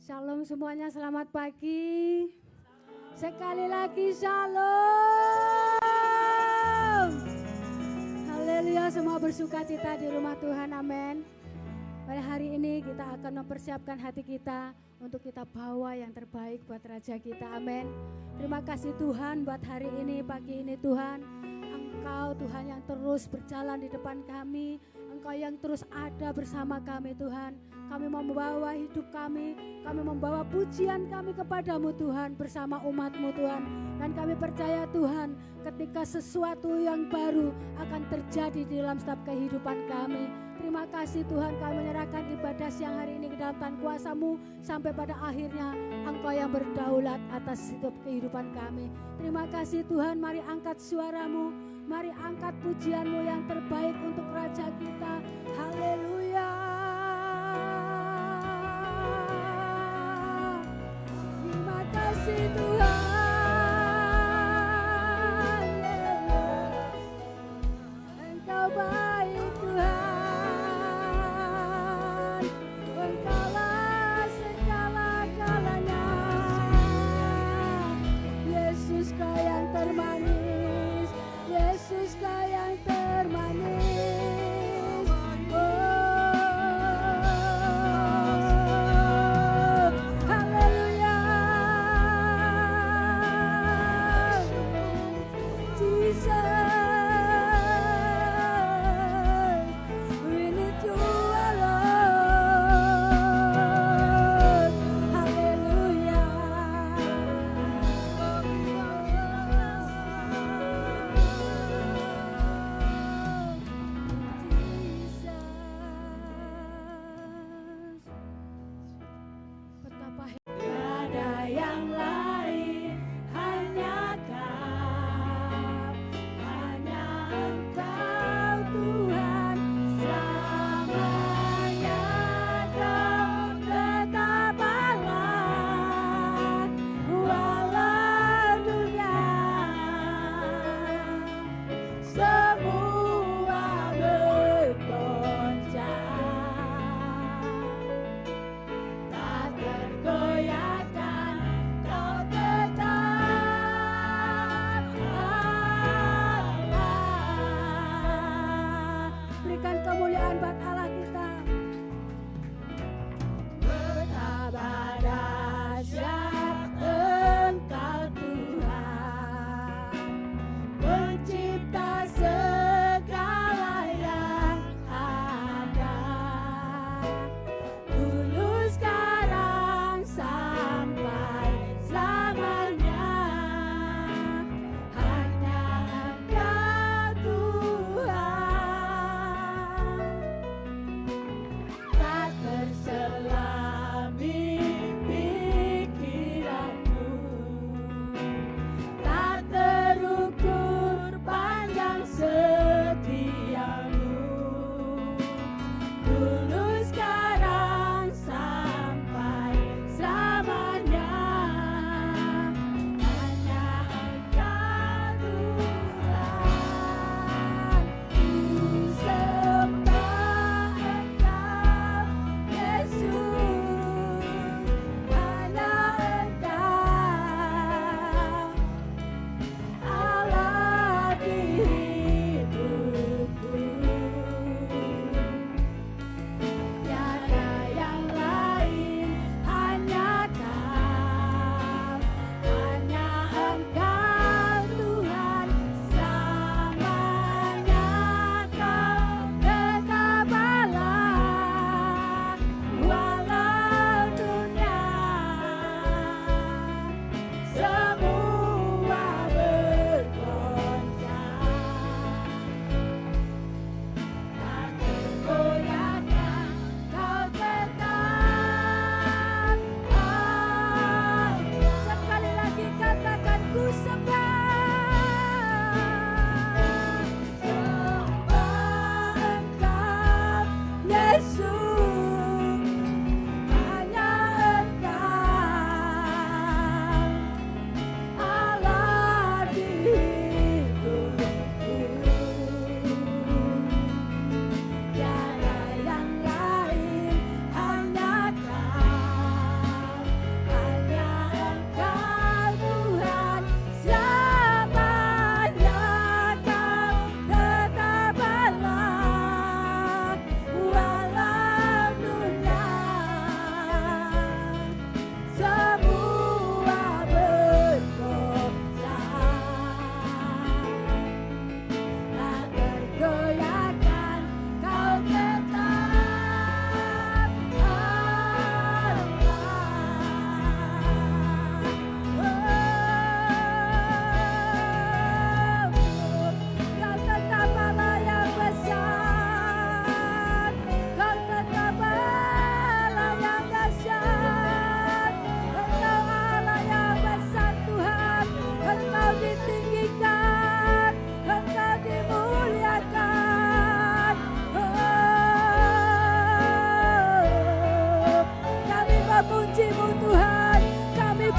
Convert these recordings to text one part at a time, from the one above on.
Shalom semuanya, selamat pagi. Sekali lagi shalom. Haleluya, semua bersuka cita di rumah Tuhan, amin. Pada hari ini kita akan mempersiapkan hati kita untuk kita bawa yang terbaik buat Raja kita, amin. Terima kasih Tuhan buat hari ini, pagi ini Tuhan. Engkau Tuhan yang terus berjalan di depan kami, Engkau yang terus ada bersama kami Tuhan. Kami membawa hidup kami membawa pujian kami kepadamu Tuhan bersama umat-Mu Tuhan. Dan kami percaya Tuhan ketika sesuatu yang baru akan terjadi di dalam setiap kehidupan kami. Terima kasih Tuhan, kami menyerahkan ibadah siang hari ini ke dalam tangan kuasa-Mu sampai pada akhirnya Engkau yang berdaulat atas hidup kehidupan kami. Terima kasih Tuhan, mari angkat suaramu, mari angkat pujian-Mu yang terbaik untuk Raja kita. Haleluya. Terima kasih Tuhan, Engkau baik Tuhan, Engkaulah segala-galanya. Yesus Kau yang termanis, Yesus Kau yang termanis. Oh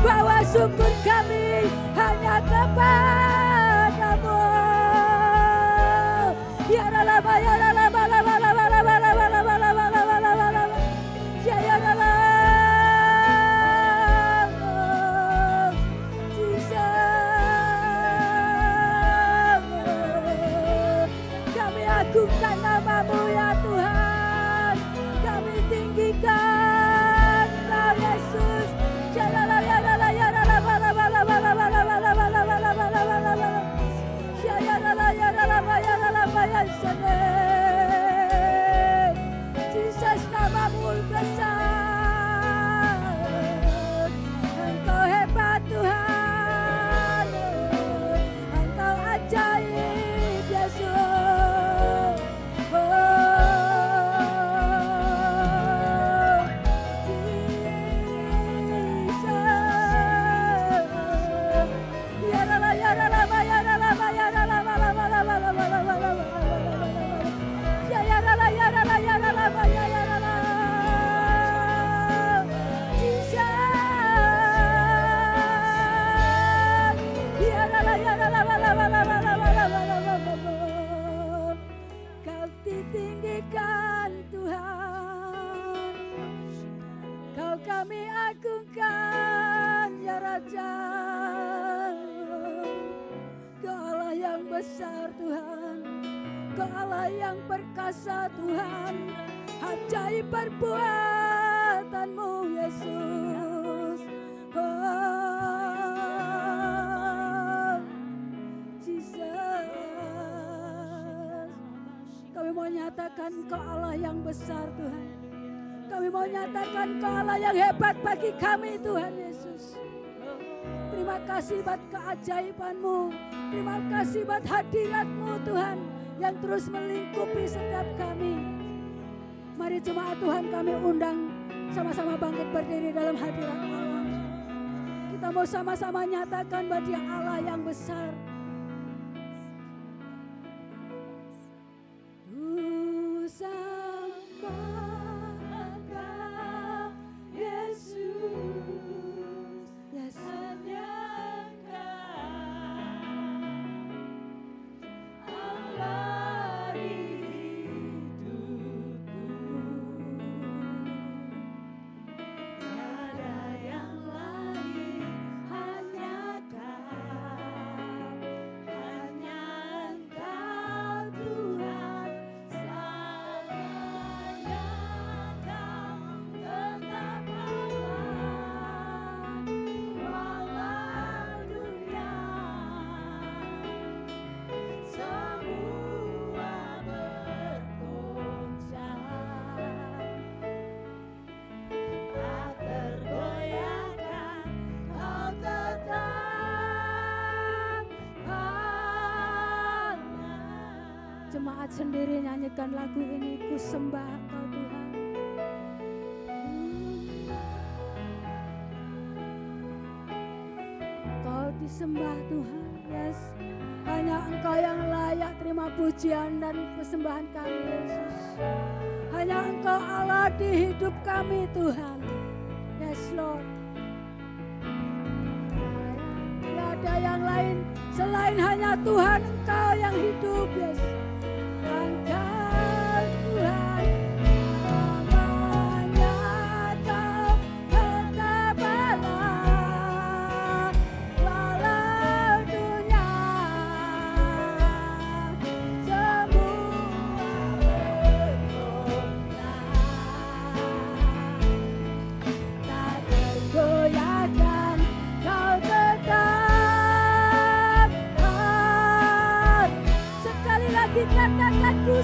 Bawa syukur kami hanya kepadamu. Ya ralaba ya ralaba laba laba laba laba laba laba laba laba laba. Ya ralaba. Kami agungkan namamu ya Tuhan. Kami tinggikan Kau Yesus. Ya ralaba ya ralaba ya ralaba laba laba laba laba laba laba laba laba laba. Ya ralaba ya ralaba ya ralaba ya Yesus. Jesus namamu besar. Engkau hebat Tuhan. Engkau ajaib Yesus. Kau ditinggikan Tuhan, Kau kami agungkan ya Raja. Kau Allah yang besar Tuhan, Kau Allah yang perkasa Tuhan. Ajaib perbuatanmu Yesus. Oh, Jesus. Kami mau nyatakan Kau Allah yang besar Tuhan. Kami mau nyatakan Kau Allah yang hebat bagi kami Tuhan Yesus. Terima kasih buat keajaiban-Mu. Terima kasih buat hadirat-Mu Tuhan yang terus melingkupi setiap kami. Mari jemaat Tuhan kami undang sama-sama bangkit berdiri dalam hadirat Allah. Kita mau sama-sama nyatakan bahwa Dia Allah yang besar. Jemaat sendiri nyanyikan lagu ini, ku sembah Engkau Tuhan. Kau disembah Tuhan, yes. Hanya Engkau yang layak terima pujian dan persembahan kami Yesus. Hanya Engkau Allah di hidup kami Tuhan. Yes Lord. Tidak ada yang lain selain hanya Tuhan Engkau yang hidup yes. Angkat Tuhan, namanya Kau tetap Allah, walau dunia semua bergoyang, tak tergoyahkan Kau tetap Allah. Sekali lagi katakan ku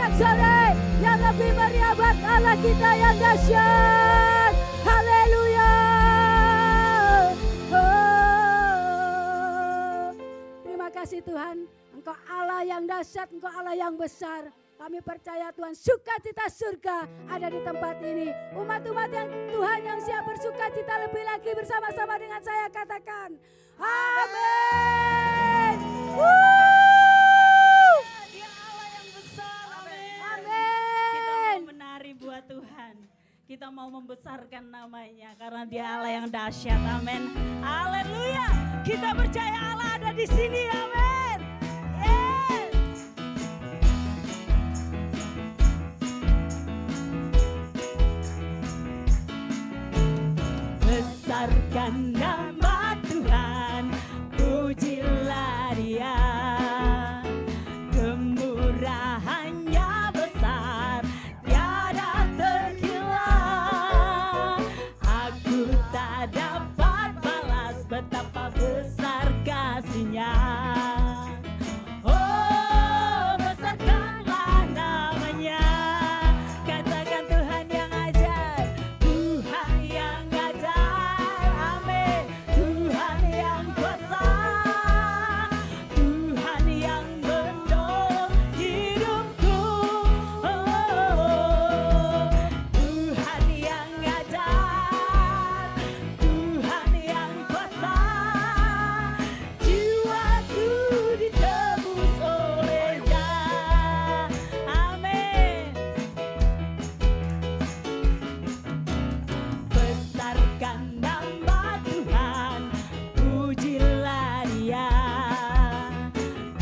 sorak-sorai yang lebih meriah buat Allah kita yang dahsyat. Haleluya. Terima kasih Tuhan, Engkau Allah yang dahsyat, Engkau Allah yang besar. Kami percaya Tuhan, sukacita surga ada di tempat ini. Umat-umat yang Tuhan yang siap bersukacita lebih lagi bersama-sama dengan saya katakan, amin. Dia Allah yang besar, amin. Amin. Kita mau menari buat Tuhan. Kita mau membesarkan namanya karena dia Allah yang dahsyat, amin. Haleluya. Kita percaya Allah ada di sini, amin. Besarkan nama Tuhan, pujilah Dia. Kemurahannya besar, tiada terkira. Aku tak dapat balas betapa besar kasih-Nya. Oh, besarkanlah namanya. Katakan Tuhan yang ajaib, Tuhan yang ajaib, amin. Tuhan yang kuasa, Tuhan yang menolong hidupku. Oh, Tuhan yang ajaib, Tuhan yang kuasa. Jiwaku ditebus oleh-Nya, amin. Besarkan nama Tuhan, pujilah Dia.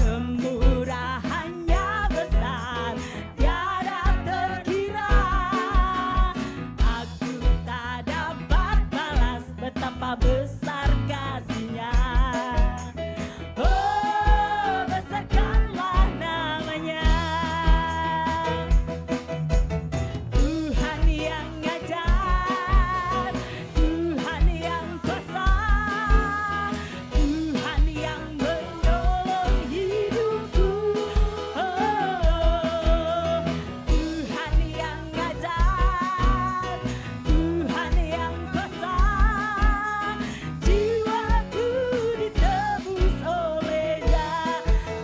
Kemurahannya besar, tiada terkira. Aku tak dapat balas betapa besar kasih-Nya. Oh, besarkanlah namanya. Tuhan yang ajaib, Tuhan yang kuasa, Tuhan yang menolong hidupku. Oh, Tuhan yang ajaib, Tuhan yang kuasa. Jiwaku ditebus oleh-Nya.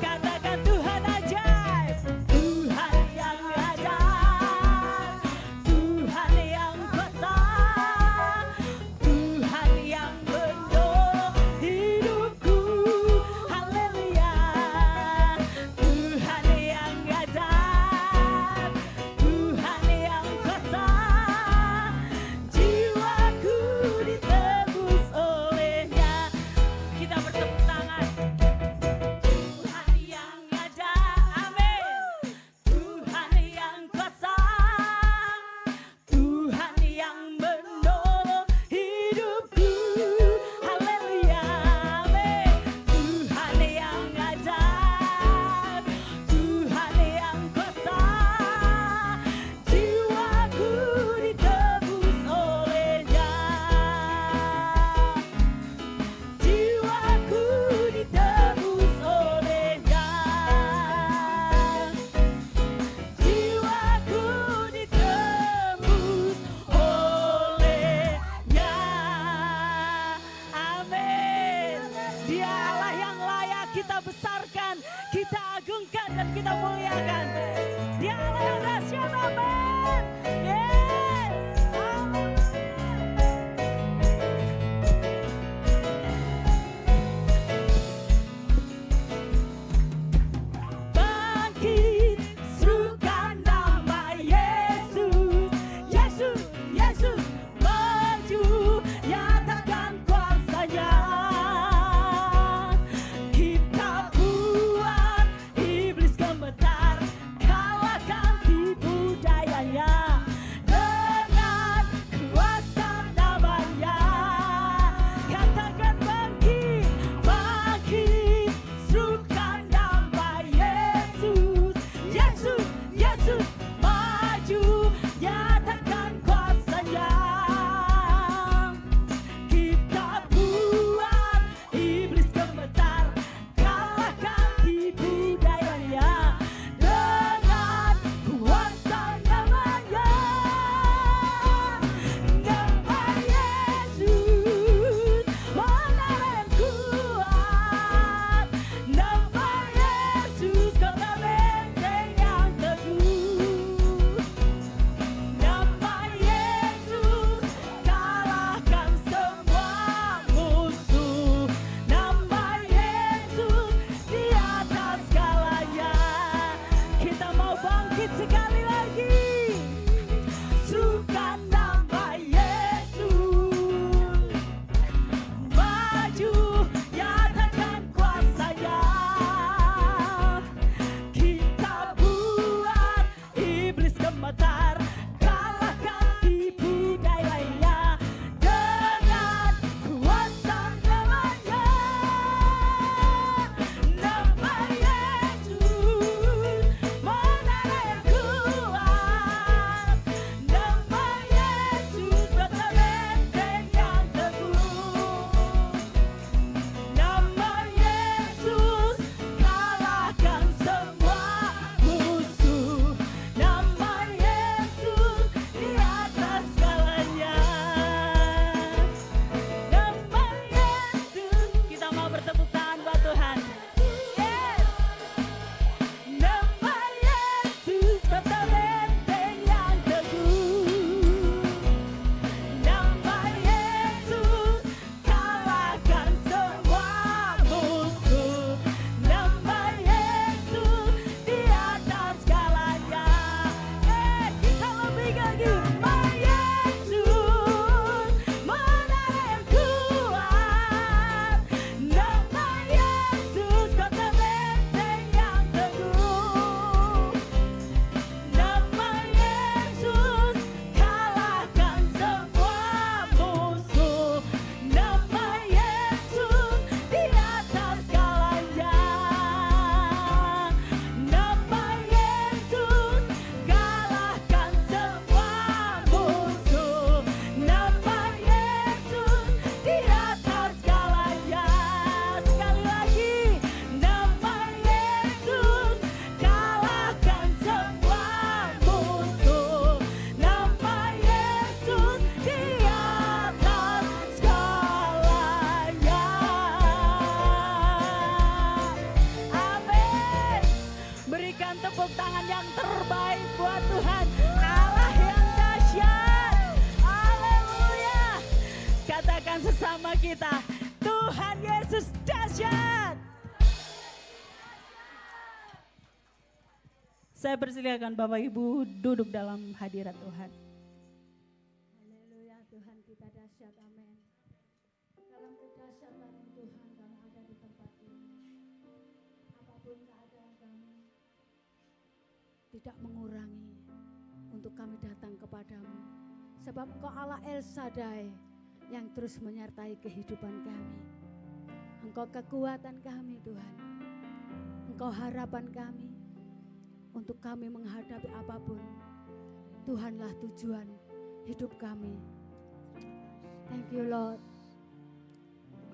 Katakan Tuhan ajaib, Tuhan yang ajaib, Tuhan yang kuasa, Tuhan yang menolong hidupku. Haleluya. Tuhan yang ajaib, Tuhan yang kuasa. Jiwaku ditebus oleh-Nya. Kita bertepuk tangan. Tuhan yang ajaib, amin. Tuhan yang kuasa, Tuhan yang menolong hidupku. Haleluya, amin. Tuhan yang ajaib, Tuhan yang kuasa. Jiwaku ditebus oleh-Nya. Jiwaku ditebus oleh-Nya. Jiwaku ditebus oleh-Nya. Amin. Dia Allah yang layak kita besarkan, kita agungkan dan kita muliakan. Dia Allah yang dahsyat, amin. Yes. Amin. Bangkit, serukan nama Yesus, Yesus, Yesus. Maju, nyatakan kuasa-Nya. Kita Saya persilakan Bapak Ibu duduk dalam hadirat Tuhan. Haleluya, Tuhan kita dahsyat, amin. Dalam kedahsyatan Tuhan kami ada di tempat ini. Apapun keadaan kami, tidak mengurangi untuk kami datang kepadamu. Sebab Engkau Allah El Shaddai yang terus menyertai kehidupan kami. Engkau kekuatan kami Tuhan. Engkau harapan kami untuk kami menghadapi apapun. Tuhanlah tujuan hidup kami. Thank you Lord.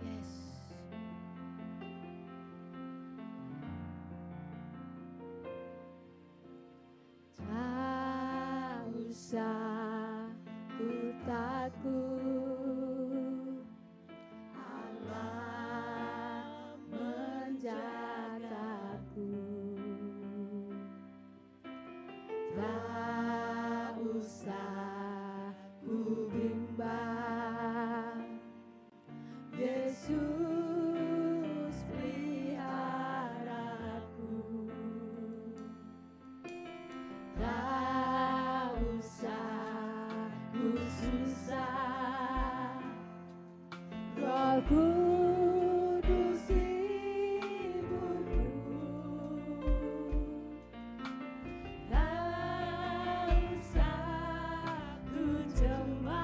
Yes. Tak usah ku takut, Allah menjagaku. Tak usah ku bimbang, Yesus peliharaku. Tak usah ku susah, Roh Kudus hiburku. Tak usah ku cemas,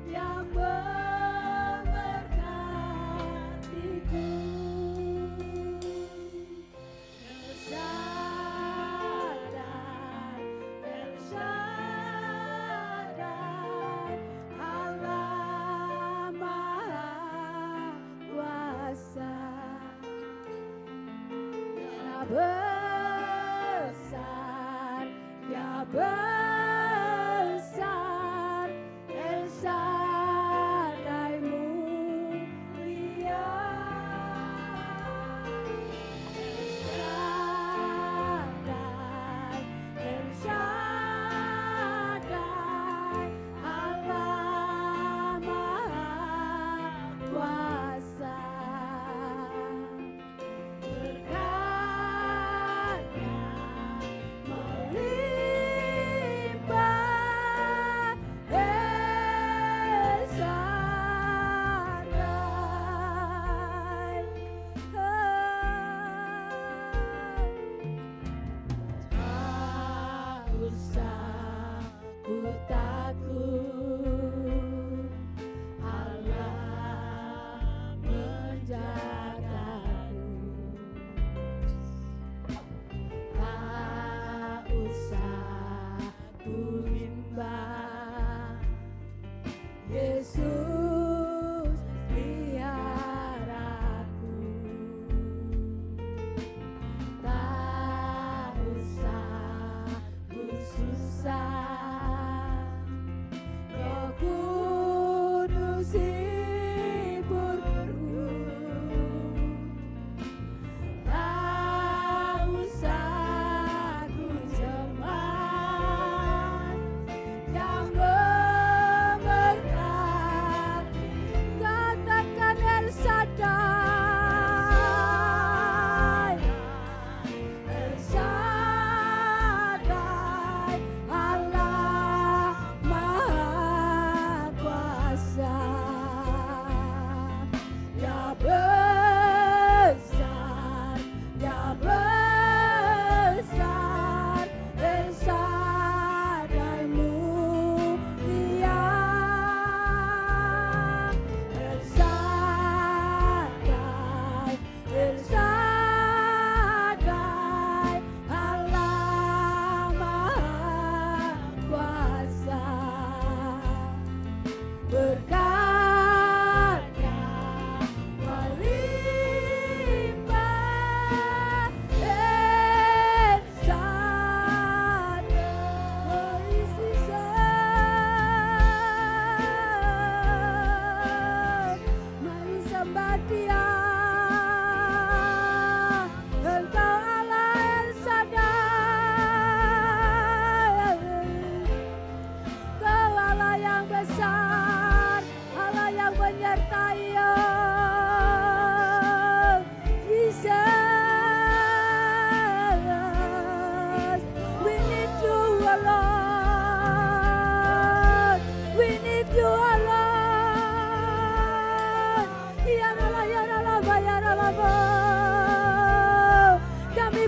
Dia memberkatiku. El Shaddai, El Shaddai, Allah Maha Kuasa. Dia besar, Dia besar, El Shaddai mulia. El Shaddai, Allah Maha Kuasa. Berkatnya melimpah.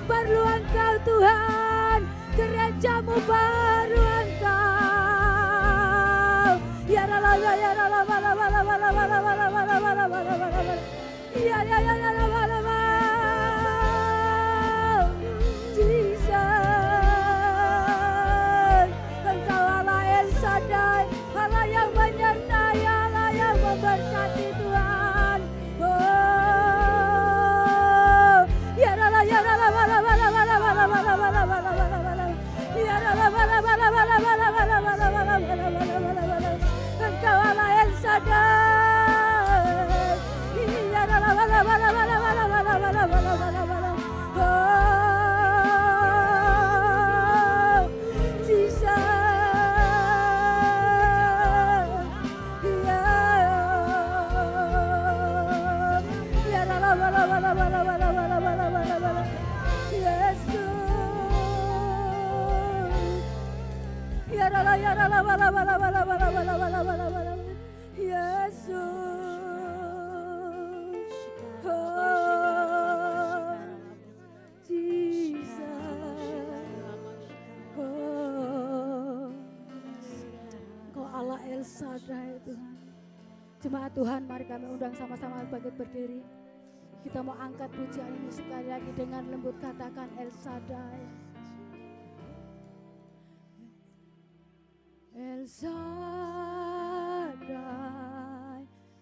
perlu Engkau Tuhan, gerejamu perlu Engkau. Ya Allah, ya Allah, bala bala bala bala bala bala bala bala bala. Ya ya ya ya bala bala. Jesus, Engkau Allah El Shaddai, Allah yang menyertai, Allah yang memberkati Tuhan. Oh, ya Allah, ya Allah, bala bala bala bala bala bala bala bala. Ya Allah, bala bala bala bala bala bala bala bala bala. Engkau Allah El Shaddai. Ya Allah, bala bala bala bala bala bala bala bala. Oh, Jesus. Ya Allah, bala bala bala bala bala bala bala. Yesus. Ya Allah, ya Allah, bala bala bala bala bala bala bala. Yesus. Oh, Jesus. Oh, Kau Allah El Shaddai Tuhan. Jemaat Tuhan, mari kami undang sama-sama bangkit berdiri. Kita mau angkat pujian ini sekali lagi dengan lembut, katakan El Shaddai. El Shaddai,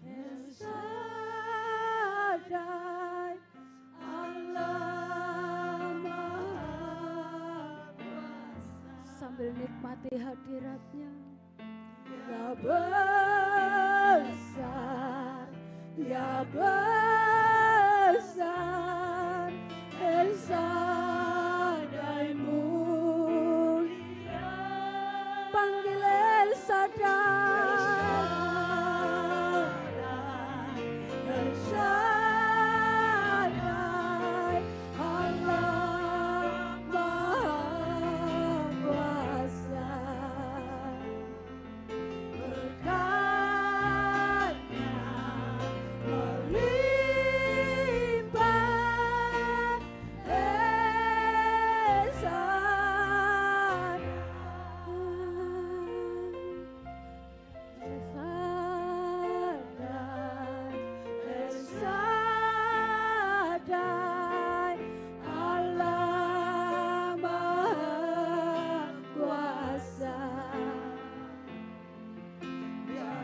El Shaddai, Allah Maha Kuasa. Sambil nikmati hadiratnya, ya besar, ya besar, El Shaddai mulia. Panggil El Shaddai, El Shaddai, Allah Maha Kuasa. Berkat-Nya melimpah, Esa. El Shaddai, Allah Maha Kuasa. Ya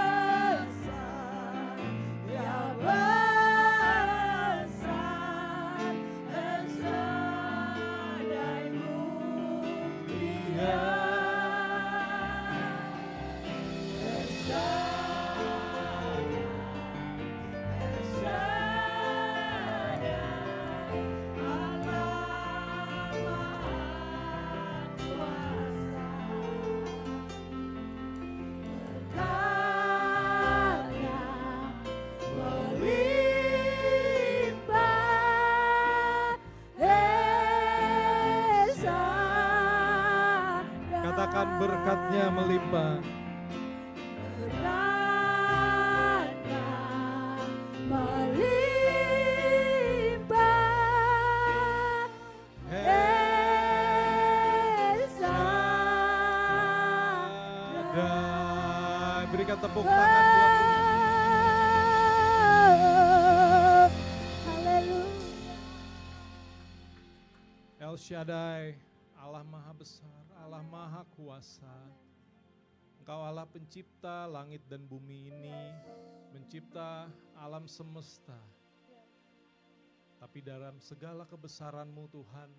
besar, ya besar, El Shaddai mulia. El Shaddai, El Shaddai, Allah Maha Kuasa. Berkat-Nya melimpah, El Shaddai. Katakan berkat-Nya melimpah. Berkat-Nya melimpah, El Shaddai. Berikan tepuk tangan buat Tuhan. Haleluya. El Shaddai, Allah Maha Besar, Allah Maha Kuasa. Engkau Allah pencipta langit dan bumi ini, mencipta alam semesta. Tapi dalam segala kebesaran-Mu Tuhan,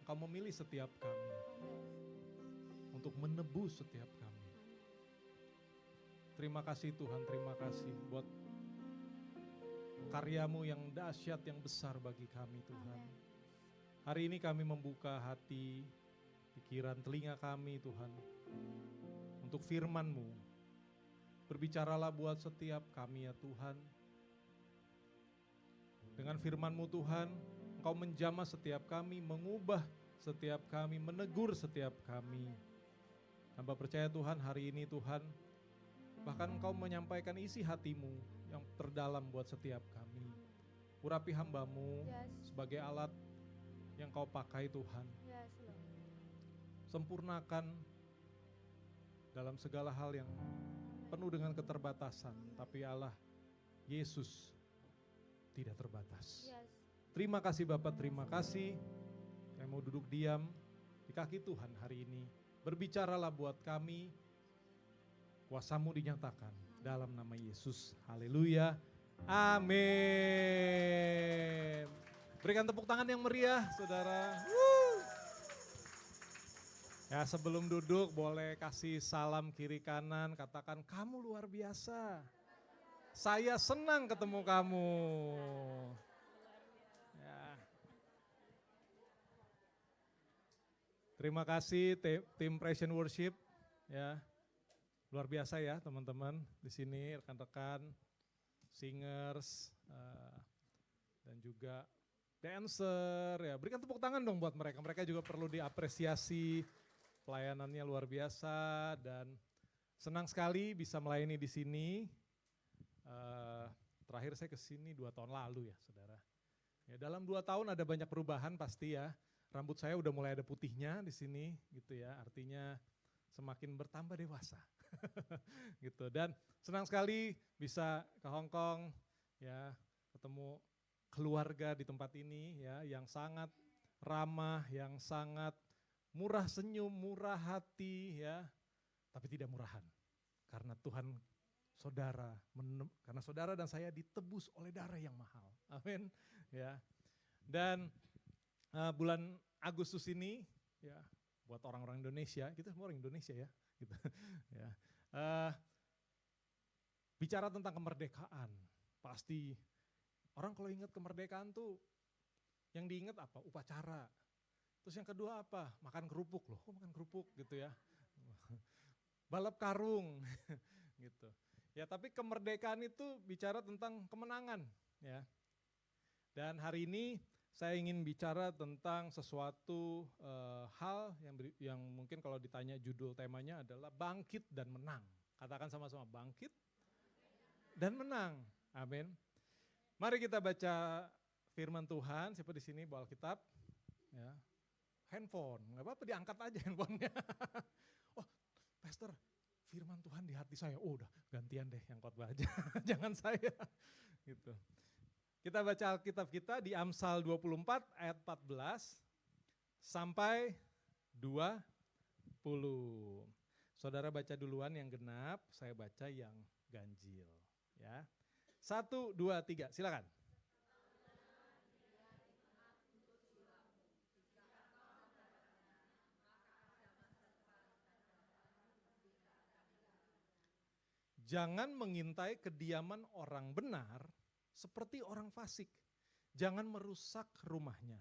Engkau memilih setiap kami untuk menebus setiap kami. Terima kasih Tuhan, terima kasih buat karya-Mu yang dahsyat, yang besar bagi kami Tuhan. Hari ini kami membuka hati, pikiran, telinga kami Tuhan, untuk firman-Mu. Berbicaralah buat setiap kami ya Tuhan. Dengan firman-Mu Tuhan, Engkau menjamah setiap kami, mengubah setiap kami, menegur setiap kami. Hamba percaya Tuhan, hari ini Tuhan, bahkan Engkau menyampaikan isi hati-Mu yang terdalam buat setiap kami. urapi hamba-Mu Yes. sebagai alat yang Kau pakai Tuhan. Yes, Lord. Sempurnakan dalam segala hal yang penuh dengan keterbatasan, tapi Allah Yesus tidak terbatas. Yes. Terima kasih Bapak, terima kasih. Kami mau duduk diam di kaki Tuhan hari ini. Berbicaralah buat kami, kuasa-Mu dinyatakan dalam nama Yesus. Haleluya. Amin. Berikan tepuk tangan yang meriah, saudara. Ya, sebelum duduk boleh kasih salam kiri kanan, katakan kamu luar biasa. Saya senang ketemu kamu. Ya. Terima kasih tim Praise and Worship, ya. Luar biasa ya teman-teman di sini, rekan-rekan, singers, dan juga dancer. Ya, berikan tepuk tangan dong buat mereka. Mereka juga perlu diapresiasi. Pelayanannya luar biasa dan senang sekali bisa melayani di sini. Terakhir saya ke sini 2 tahun lalu ya, saudara. Ya, dalam 2 tahun ada banyak perubahan pasti ya. Rambut saya udah mulai ada putihnya di sini, gitu ya. Artinya semakin bertambah dewasa, gitu. Dan senang sekali bisa ke Hong Kong, ya, ketemu keluarga di tempat ini, ya, yang sangat ramah, yang sangat murah senyum, murah hati, ya, tapi tidak murahan. Karena Tuhan karena saudara dan saya ditebus oleh darah yang mahal. Amin. Ya. Dan bulan Agustus ini, ya, buat orang-orang Indonesia, kita semua orang Indonesia ya, gitu. Ya. Bicara tentang kemerdekaan, pasti orang kalau ingat kemerdekaan tuh yang diingat apa? Upacara. Terus yang kedua apa? Makan kerupuk loh, kok makan kerupuk gitu ya. Balap karung gitu. Ya, tapi kemerdekaan itu bicara tentang kemenangan, ya. Dan hari ini saya ingin bicara tentang sesuatu hal yang mungkin kalau ditanya judul temanya adalah bangkit dan menang. Katakan sama-sama, bangkit dan menang. Amin. Mari kita baca firman Tuhan. Siapa di sini bawa Alkitab? Ya. Handphone, nggak apa-apa diangkat aja handphonenya. Oh, Pastor, firman Tuhan di hati saya. Oh, udah gantian deh yang khotbah aja, jangan saya. Gitu. Kita baca Alkitab kita di Amsal 24 ayat 14 sampai 20. Saudara baca duluan yang genap, saya baca yang ganjil. Ya, 1, 2, 3, silakan. Jangan mengintai kediaman orang benar seperti orang fasik. Jangan merusak rumahnya.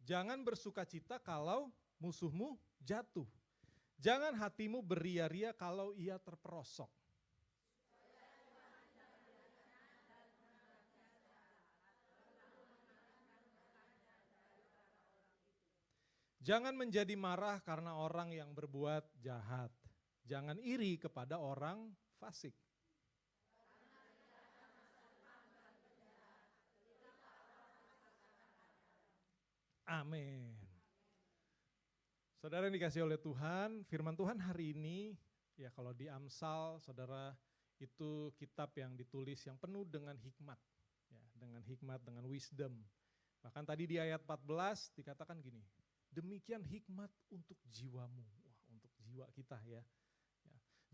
Jangan bersukacita kalau musuhmu jatuh. Jangan hatimu beria-ria kalau ia terperosok. Jangan menjadi marah karena orang yang berbuat jahat. Jangan iri kepada orang fasik. Amin. Saudara yang dikasih oleh Tuhan, firman Tuhan hari ini, ya kalau di Amsal, saudara, itu kitab yang ditulis yang penuh dengan hikmat. Ya, dengan hikmat, dengan wisdom. Bahkan tadi di ayat 14 dikatakan gini, demikian hikmat untuk jiwamu, wah untuk jiwa kita ya.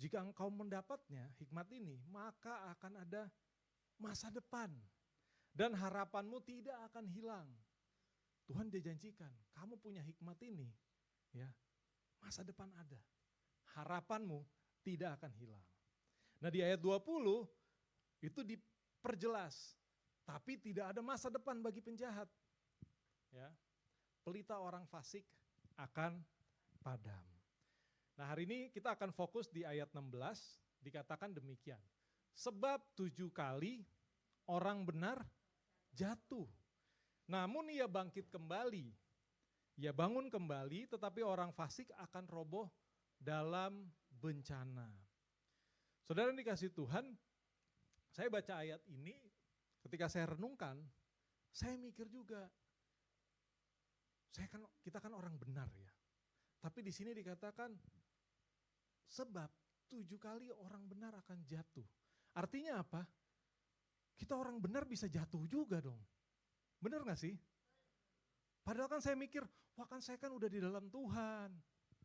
Jika engkau mendapatnya hikmat ini, maka akan ada masa depan dan harapanmu tidak akan hilang. Tuhan dia janjikan, kamu punya hikmat ini, ya masa depan ada, harapanmu tidak akan hilang. Nah di ayat 20 itu diperjelas, tapi tidak ada masa depan bagi penjahat. Ya. Pelita orang fasik akan padam. Nah hari ini kita akan fokus di ayat 16, dikatakan demikian. Sebab 7 kali orang benar jatuh, namun ia bangkit kembali. Ya bangun kembali, tetapi orang fasik akan roboh dalam bencana. Saudara dikasih Tuhan, saya baca ayat ini, ketika saya renungkan, saya mikir juga, kita kan orang benar ya. Tapi di sini dikatakan, sebab 7 kali orang benar akan jatuh. Artinya apa? Kita orang benar bisa jatuh juga dong. Benar gak sih? Padahal kan saya mikir, wah kan saya kan udah di dalam Tuhan.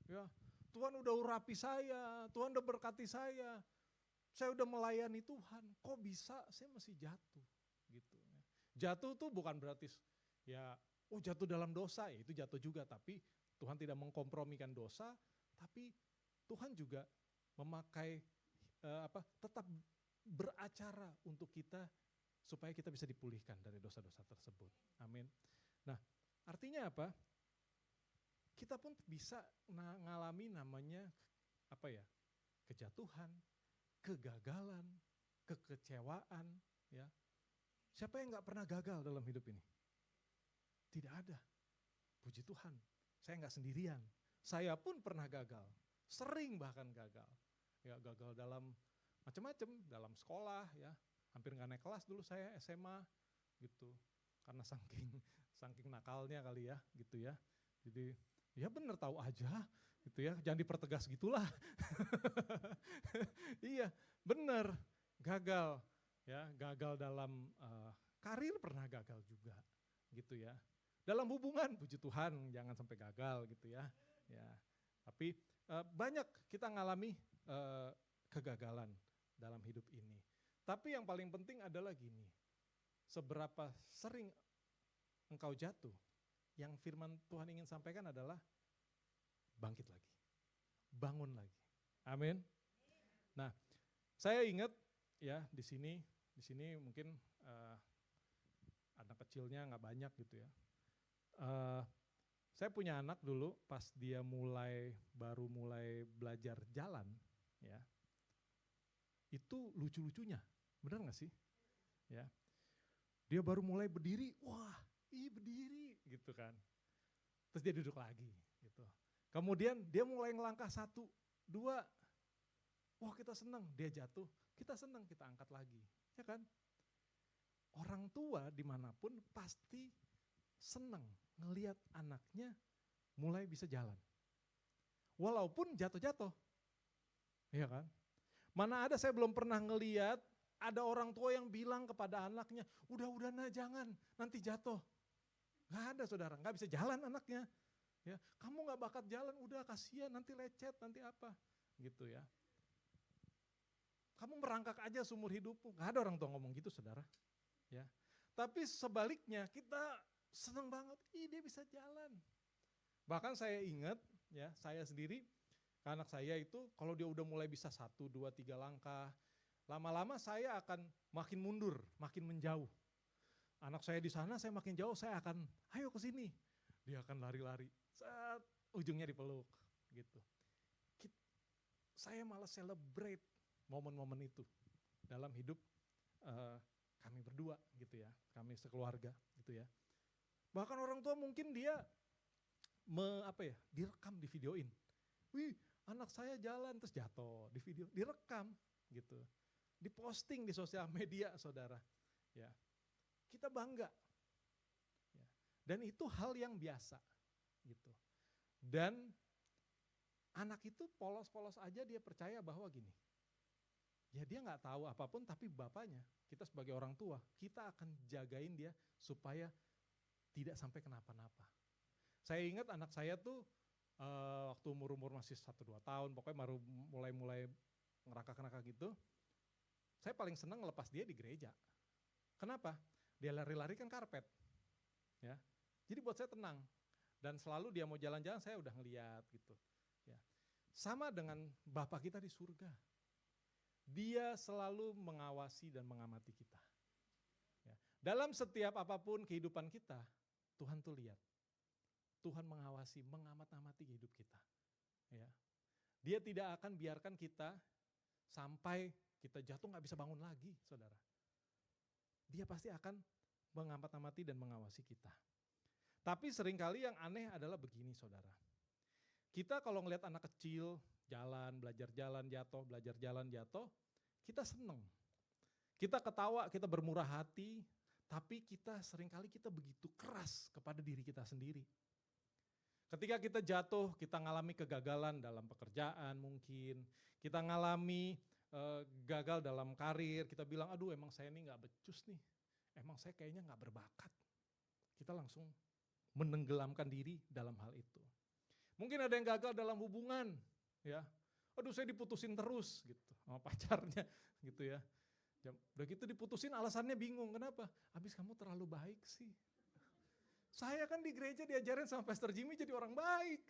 Ya, Tuhan udah urapi saya, Tuhan udah berkati saya udah melayani Tuhan. Kok bisa saya masih jatuh? Gitu. Jatuh tuh bukan berarti ya, jatuh dalam dosa, ya itu jatuh juga. Tapi Tuhan tidak mengkompromikan dosa, tapi Tuhan juga memakai tetap beracara untuk kita supaya kita bisa dipulihkan dari dosa-dosa tersebut. Amin. Nah, artinya apa? Kita pun bisa ngalami namanya kejatuhan, kegagalan, kekecewaan, ya. Siapa yang nggak pernah gagal dalam hidup ini? Tidak ada. Puji Tuhan, saya nggak sendirian. Saya pun pernah gagal, sering bahkan gagal. Ya, gagal dalam macam-macam, dalam sekolah, ya. Hampir nggak naik kelas dulu saya SMA, gitu. Karena saking nakalnya kali ya, gitu ya. Jadi ya bener tahu aja, gitu ya. Jangan dipertegas gitulah. Iya, bener, gagal, ya. Gagal dalam karir pernah gagal juga, gitu ya. Dalam hubungan, puji Tuhan, jangan sampai gagal, gitu ya. Ya, tapi banyak kita ngalami kegagalan dalam hidup ini. Tapi yang paling penting adalah gini, seberapa sering engkau jatuh, yang firman Tuhan ingin sampaikan adalah bangkit lagi, bangun lagi. Amin. Nah, saya ingat ya di sini mungkin anak kecilnya nggak banyak gitu ya. Saya punya anak dulu pas dia baru mulai belajar jalan, ya. Itu lucu-lucunya, benar nggak sih? Ya, dia baru mulai berdiri, berdiri gitu kan. Terus dia duduk lagi, gitu. Kemudian dia mulai ngelangkah 1, 2, wah kita senang, dia jatuh, kita senang, kita angkat lagi, ya kan? Orang tua dimanapun pasti senang ngelihat anaknya mulai bisa jalan. Walaupun jatuh-jatuh, ya kan? Mana ada saya belum pernah ngelihat ada orang tua yang bilang kepada anaknya, udah nah jangan, nanti jatuh. Gak ada saudara, gak bisa jalan anaknya. Ya, kamu gak bakat jalan, udah kasihan, nanti lecet, nanti apa. Gitu ya. Kamu merangkak aja seumur hidupmu, gak ada orang tua ngomong gitu saudara. Ya. Tapi sebaliknya kita senang banget, dia bisa jalan. Bahkan saya ingat, ya saya sendiri, anak saya itu kalau dia udah mulai bisa 1, 2, 3 langkah, lama-lama saya akan makin mundur, makin menjauh. Anak saya di sana, saya makin jauh, saya akan ayo ke sini. Dia akan lari-lari, saat ujungnya dipeluk gitu. Saya malah celebrate momen-momen itu dalam hidup kami berdua gitu ya, kami sekeluarga gitu ya. Bahkan orang tua mungkin dia direkam, di videoin. Wih, anak saya jalan terus jatuh, di video, direkam gitu. Diposting di sosial media saudara. Ya. Kita bangga. Ya. Dan itu hal yang biasa gitu. Dan anak itu polos-polos aja dia percaya bahwa gini. Ya dia nggak tahu apapun tapi bapaknya, kita sebagai orang tua, kita akan jagain dia supaya tidak sampai kenapa-napa. Saya ingat anak saya tuh waktu umur masih 1-2 tahun, pokoknya baru mulai ngerangkak-ngerangkak gitu, saya paling senang ngelepas dia di gereja. Kenapa? Dia lari-lari kan karpet. Ya. Jadi buat saya tenang. Dan selalu dia mau jalan-jalan saya udah ngeliat gitu. Ya. Sama dengan Bapa kita di surga. Dia selalu mengawasi dan mengamati kita. Ya. Dalam setiap apapun kehidupan kita, Tuhan tuh lihat. Tuhan mengawasi, mengamat-amati hidup kita. Ya. Dia tidak akan biarkan kita sampai kita jatuh gak bisa bangun lagi, saudara. Dia pasti akan mengamat-amati dan mengawasi kita. Tapi seringkali yang aneh adalah begini saudara. Kita kalau ngelihat anak kecil jalan, belajar jalan, jatuh, belajar jalan, jatuh, kita seneng. Kita ketawa, kita bermurah hati, tapi kita seringkali kita begitu keras kepada diri kita sendiri. Ketika kita jatuh, kita ngalami kegagalan dalam pekerjaan mungkin, kita ngalami gagal dalam karir, kita bilang aduh emang saya ini gak becus nih, emang saya kayaknya gak berbakat. Kita langsung menenggelamkan diri dalam hal itu. Mungkin ada yang gagal dalam hubungan, ya. Aduh saya diputusin terus gitu sama pacarnya gitu ya. Udah gitu diputusin alasannya bingung, kenapa? Habis kamu terlalu baik sih. Saya kan di gereja diajarin sama Pastor Jimmy jadi orang baik.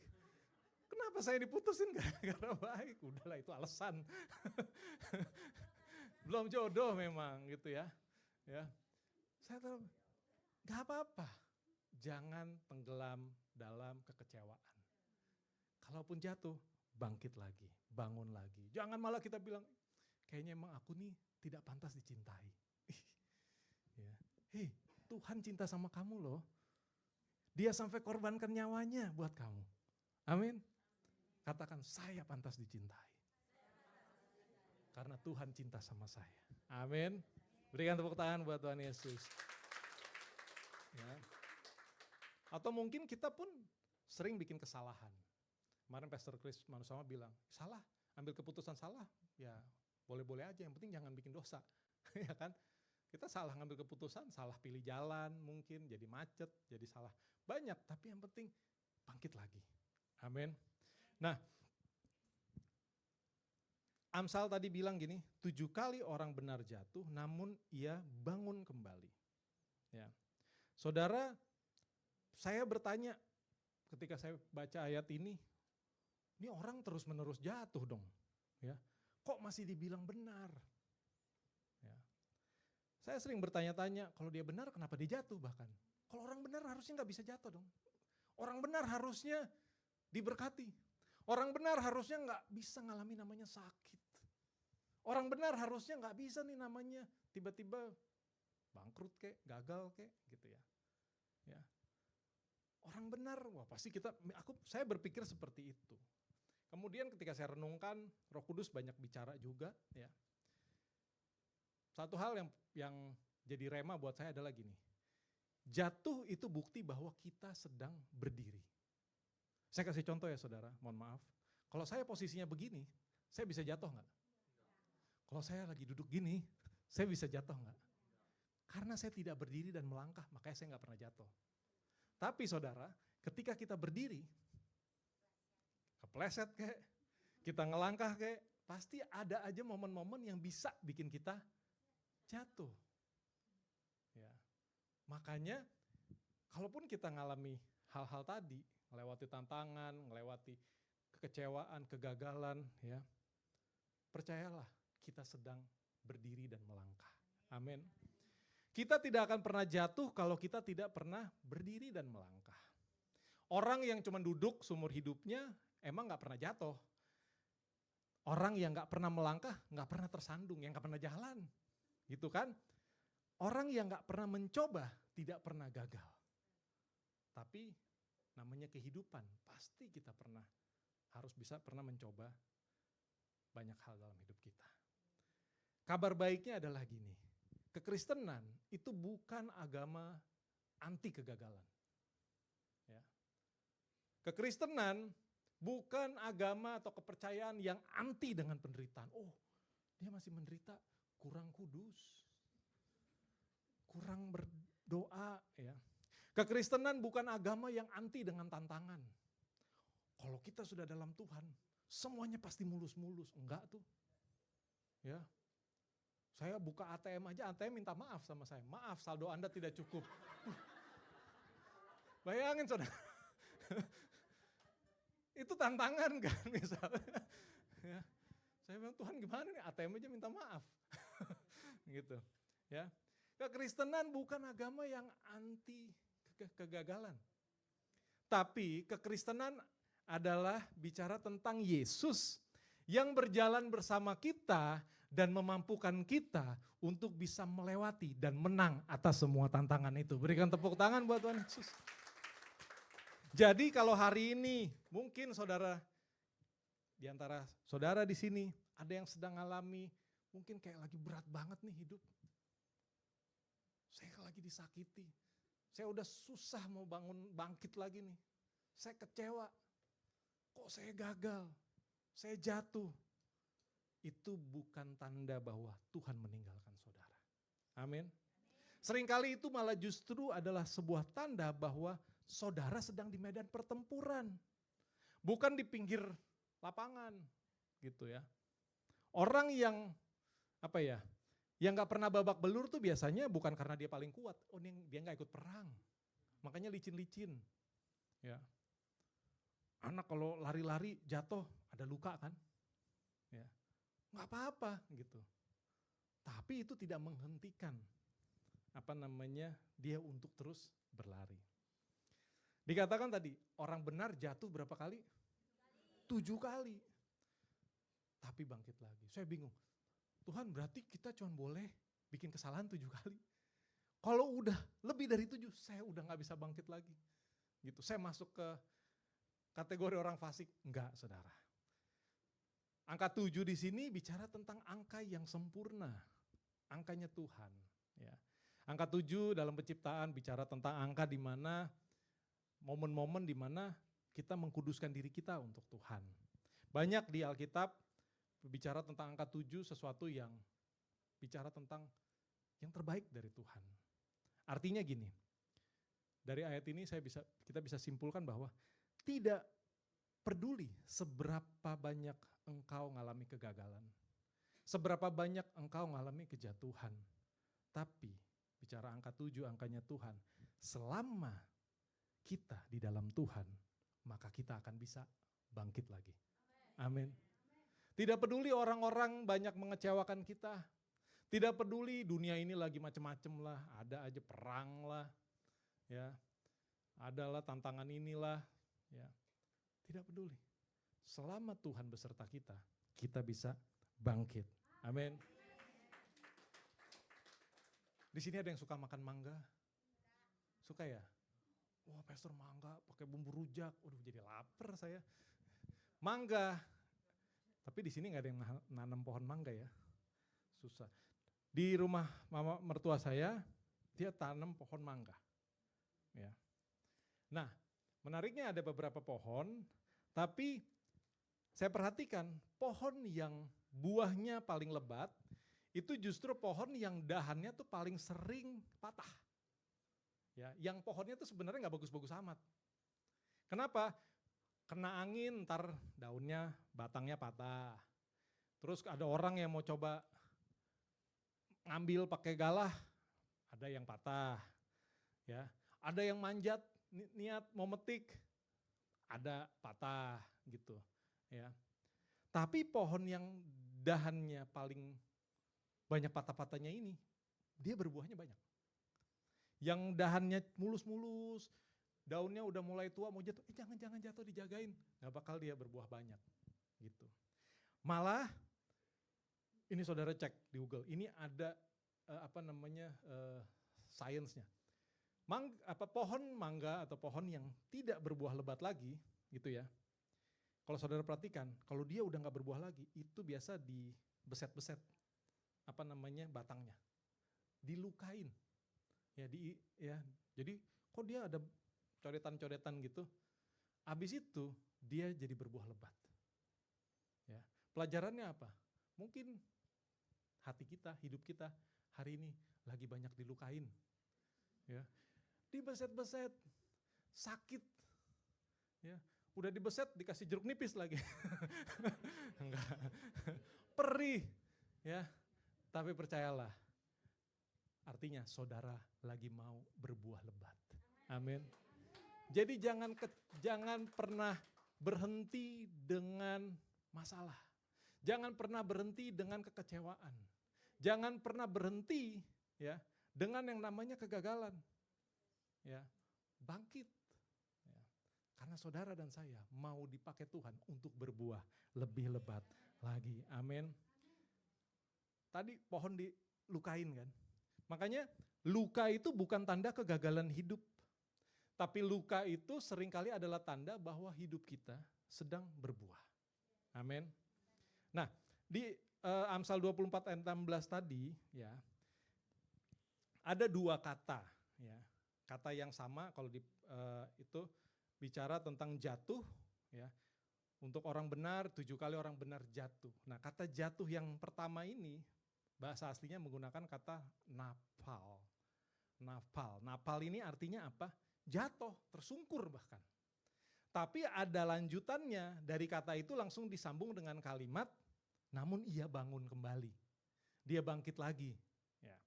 Kenapa saya diputusin gara-gara baik? Udahlah itu alasan. Belum jodoh memang gitu ya. Ya. Saya tahu gak apa-apa. Jangan tenggelam dalam kekecewaan. Kalaupun jatuh, bangkit lagi, bangun lagi. Jangan malah kita bilang, kayaknya emang aku nih tidak pantas dicintai. Ya. Hei, Tuhan cinta sama kamu loh. Dia sampai korbankan nyawanya buat kamu. Amin. Katakan, saya pantas dicintai. Karena Tuhan cinta sama saya. Amin. Berikan tepuk tangan buat Tuhan Yesus. Ya. Atau mungkin kita pun sering bikin kesalahan. Kemarin Pastor Chris Manusama bilang, salah, ambil keputusan salah, ya boleh-boleh aja, yang penting jangan bikin dosa. Ya kan? Kita salah ngambil keputusan, salah pilih jalan mungkin, jadi macet, jadi salah banyak, tapi yang penting bangkit lagi. Amin. Nah, Amsal tadi bilang gini, 7 kali orang benar jatuh, namun ia bangun kembali. Ya. Saudara, saya bertanya ketika saya baca ayat ini orang terus menerus jatuh dong. Ya. Kok masih dibilang benar? Ya. Saya sering bertanya-tanya, kalau dia benar kenapa dia jatuh bahkan? Kalau orang benar harusnya gak bisa jatuh dong. Orang benar harusnya diberkati. Orang benar harusnya gak bisa ngalami namanya sakit. Orang benar harusnya gak bisa nih namanya tiba-tiba bangkrut kek, gagal kek gitu ya. Ya. Orang benar, wah pasti saya berpikir seperti itu. Kemudian ketika saya renungkan, Roh Kudus banyak bicara juga ya. Satu hal yang jadi rema buat saya adalah gini. Jatuh itu bukti bahwa kita sedang berdiri. Saya kasih contoh ya saudara, mohon maaf. Kalau saya posisinya begini, saya bisa jatuh enggak? Kalau saya lagi duduk gini, saya bisa jatuh enggak? Karena saya tidak berdiri dan melangkah, makanya saya enggak pernah jatuh. Tapi saudara, ketika kita berdiri, kepleset kek, kita ngelangkah kek, pasti ada aja momen-momen yang bisa bikin kita jatuh. Ya. Makanya kalaupun kita ngalami hal-hal tadi, melewati tantangan, melewati kekecewaan, kegagalan, ya, percayalah kita sedang berdiri dan melangkah. Amin. Kita tidak akan pernah jatuh kalau kita tidak pernah berdiri dan melangkah. Orang yang cuma duduk seumur hidupnya emang gak pernah jatuh. Orang yang gak pernah melangkah gak pernah tersandung, yang gak pernah jalan. Gitu kan? Orang yang gak pernah mencoba tidak pernah gagal. Tapi namanya kehidupan, pasti kita harus bisa pernah mencoba banyak hal dalam hidup kita. Kabar baiknya adalah gini, kekristenan itu bukan agama anti kegagalan. Ya. Kekristenan bukan agama atau kepercayaan yang anti dengan penderitaan. Oh, dia masih menderita, kurang kudus, kurang berdoa. Ya. Kekristenan bukan agama yang anti dengan tantangan. Kalau kita sudah dalam Tuhan, semuanya pasti mulus-mulus. Enggak tuh. Ya. Saya buka ATM aja, ATM minta maaf sama saya. Maaf, saldo Anda tidak cukup. Bayangin saudara. Itu tantangan kan misalnya. Ya. Saya bilang, Tuhan gimana nih, ATM aja minta maaf. Gitu. Ya. Kekristenan bukan agama yang anti kegagalan. Tapi kekristenan adalah bicara tentang Yesus yang berjalan bersama kita dan memampukan kita untuk bisa melewati dan menang atas semua tantangan itu. Berikan tepuk tangan buat Tuhan Yesus. Jadi kalau hari ini mungkin saudara di antara saudara di sini ada yang sedang alami mungkin kayak lagi berat banget nih hidup. Saya lagi disakiti. Saya udah susah mau bangkit lagi nih. Saya kecewa. Kok saya gagal? Saya jatuh. Itu bukan tanda bahwa Tuhan meninggalkan saudara. Amin. Seringkali itu malah justru adalah sebuah tanda bahwa saudara sedang di medan pertempuran. Bukan di pinggir lapangan gitu ya. Orang yang yang gak pernah babak belur tuh biasanya bukan karena dia paling kuat. Oh dia gak ikut perang. Makanya licin-licin. Ya. Anak kalau lari-lari jatuh ada luka kan. Ya. Gak apa-apa gitu. Tapi itu tidak menghentikan dia untuk terus berlari. Dikatakan tadi orang benar jatuh berapa kali? 7 kali. Tapi bangkit lagi. Saya bingung. Tuhan berarti kita cuma boleh bikin kesalahan 7 kali. Kalau udah lebih dari 7, saya udah gak bisa bangkit lagi. Gitu. Saya masuk ke kategori orang fasik. Enggak, saudara. Angka 7 di sini bicara tentang angka yang sempurna. Angkanya Tuhan. Ya. Angka 7 dalam penciptaan bicara tentang angka di mana momen-momen di mana kita mengkuduskan diri kita untuk Tuhan. Banyak di Alkitab bicara tentang angka 7 sesuatu yang bicara tentang yang terbaik dari Tuhan. Artinya gini, dari ayat ini kita bisa simpulkan bahwa tidak peduli seberapa banyak engkau mengalami kegagalan, seberapa banyak engkau mengalami kejatuhan, tapi bicara angka 7, angkanya Tuhan, selama kita di dalam Tuhan, maka kita akan bisa bangkit lagi. Amin. Tidak peduli orang-orang banyak mengecewakan kita. Tidak peduli dunia ini lagi macam-macam lah, ada aja perang lah, ya, adalah tantangan inilah, ya. Tidak peduli. Selama Tuhan beserta kita, kita bisa bangkit. Amin. Di sini ada yang suka makan mangga? Suka ya? Wah, pastor mangga pakai bumbu rujak. Waduh, jadi lapar saya. Mangga. Tapi di sini nggak ada yang nanam pohon mangga ya, susah. Di rumah mama mertua saya, dia tanam pohon mangga. Ya. Nah, menariknya ada beberapa pohon, tapi saya perhatikan pohon yang buahnya paling lebat, itu justru pohon yang dahannya tuh paling sering patah. Ya, yang pohonnya tuh sebenarnya nggak bagus-bagus amat. Kenapa? Kena angin, ntar daunnya, batangnya patah. Terus ada orang yang mau coba ngambil pakai galah, ada yang patah. Ya, ada yang manjat, niat mau metik, ada patah gitu. Ya. Tapi pohon yang dahannya paling banyak patah-patahnya ini, dia berbuahnya banyak. Yang dahannya mulus-mulus, daunnya udah mulai tua mau jatuh, jangan jatuh, dijagain. Gak bakal dia berbuah banyak gitu. Malah ini saudara cek di Google, ini ada sainsnya. Pohon mangga atau pohon yang tidak berbuah lebat lagi gitu ya. Kalau saudara perhatikan, kalau dia udah gak berbuah lagi, itu biasa dibeset-beset batangnya. Dilukain. Ya, jadi kok dia ada coretan-coretan gitu. Habis itu dia jadi berbuah lebat. Ya. Pelajarannya apa? Mungkin hati kita, hidup kita hari ini lagi banyak dilukain. Ya. Dibeset-beset, sakit. Ya. Udah dibeset dikasih jeruk nipis lagi. Enggak. Perih. Ya. Tapi percayalah, artinya saudara lagi mau berbuah lebat. Amin. Jadi jangan pernah berhenti dengan masalah. Jangan pernah berhenti dengan kekecewaan. Jangan pernah berhenti ya dengan yang namanya kegagalan. Ya, bangkit. Ya. Karena saudara dan saya mau dipakai Tuhan untuk berbuah lebih lebat lagi. Amin. Tadi pohon dilukain kan. Makanya luka itu bukan tanda kegagalan hidup. Tapi luka itu seringkali adalah tanda bahwa hidup kita sedang berbuah. Amin. Nah, di Amsal 24 ayat 16 tadi ya, ada dua kata ya. Kata yang sama kalau itu bicara tentang jatuh ya. Untuk orang benar 7 kali orang benar jatuh. Nah, kata jatuh yang pertama ini bahasa aslinya menggunakan kata nafal. Nafal. Nafal ini artinya apa? Jatuh, tersungkur bahkan. Tapi ada lanjutannya, dari kata itu langsung disambung dengan kalimat, namun ia bangun kembali. Dia bangkit lagi. Ya.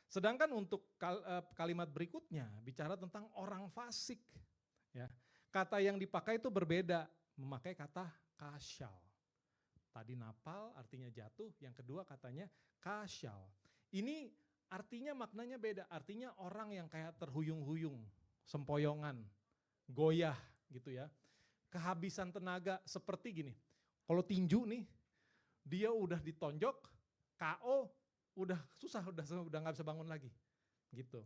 Sedangkan untuk kalimat berikutnya bicara tentang orang fasik. Ya. Kata yang dipakai itu berbeda, memakai kata kasyal. Tadi napal artinya jatuh, yang kedua katanya kasyal. Ini artinya maknanya beda, artinya orang yang kayak terhuyung-huyung, sempoyongan, goyah gitu ya. Kehabisan tenaga seperti gini, kalau tinju nih, dia udah ditonjok, KO, udah susah, udah gak bisa bangun lagi gitu.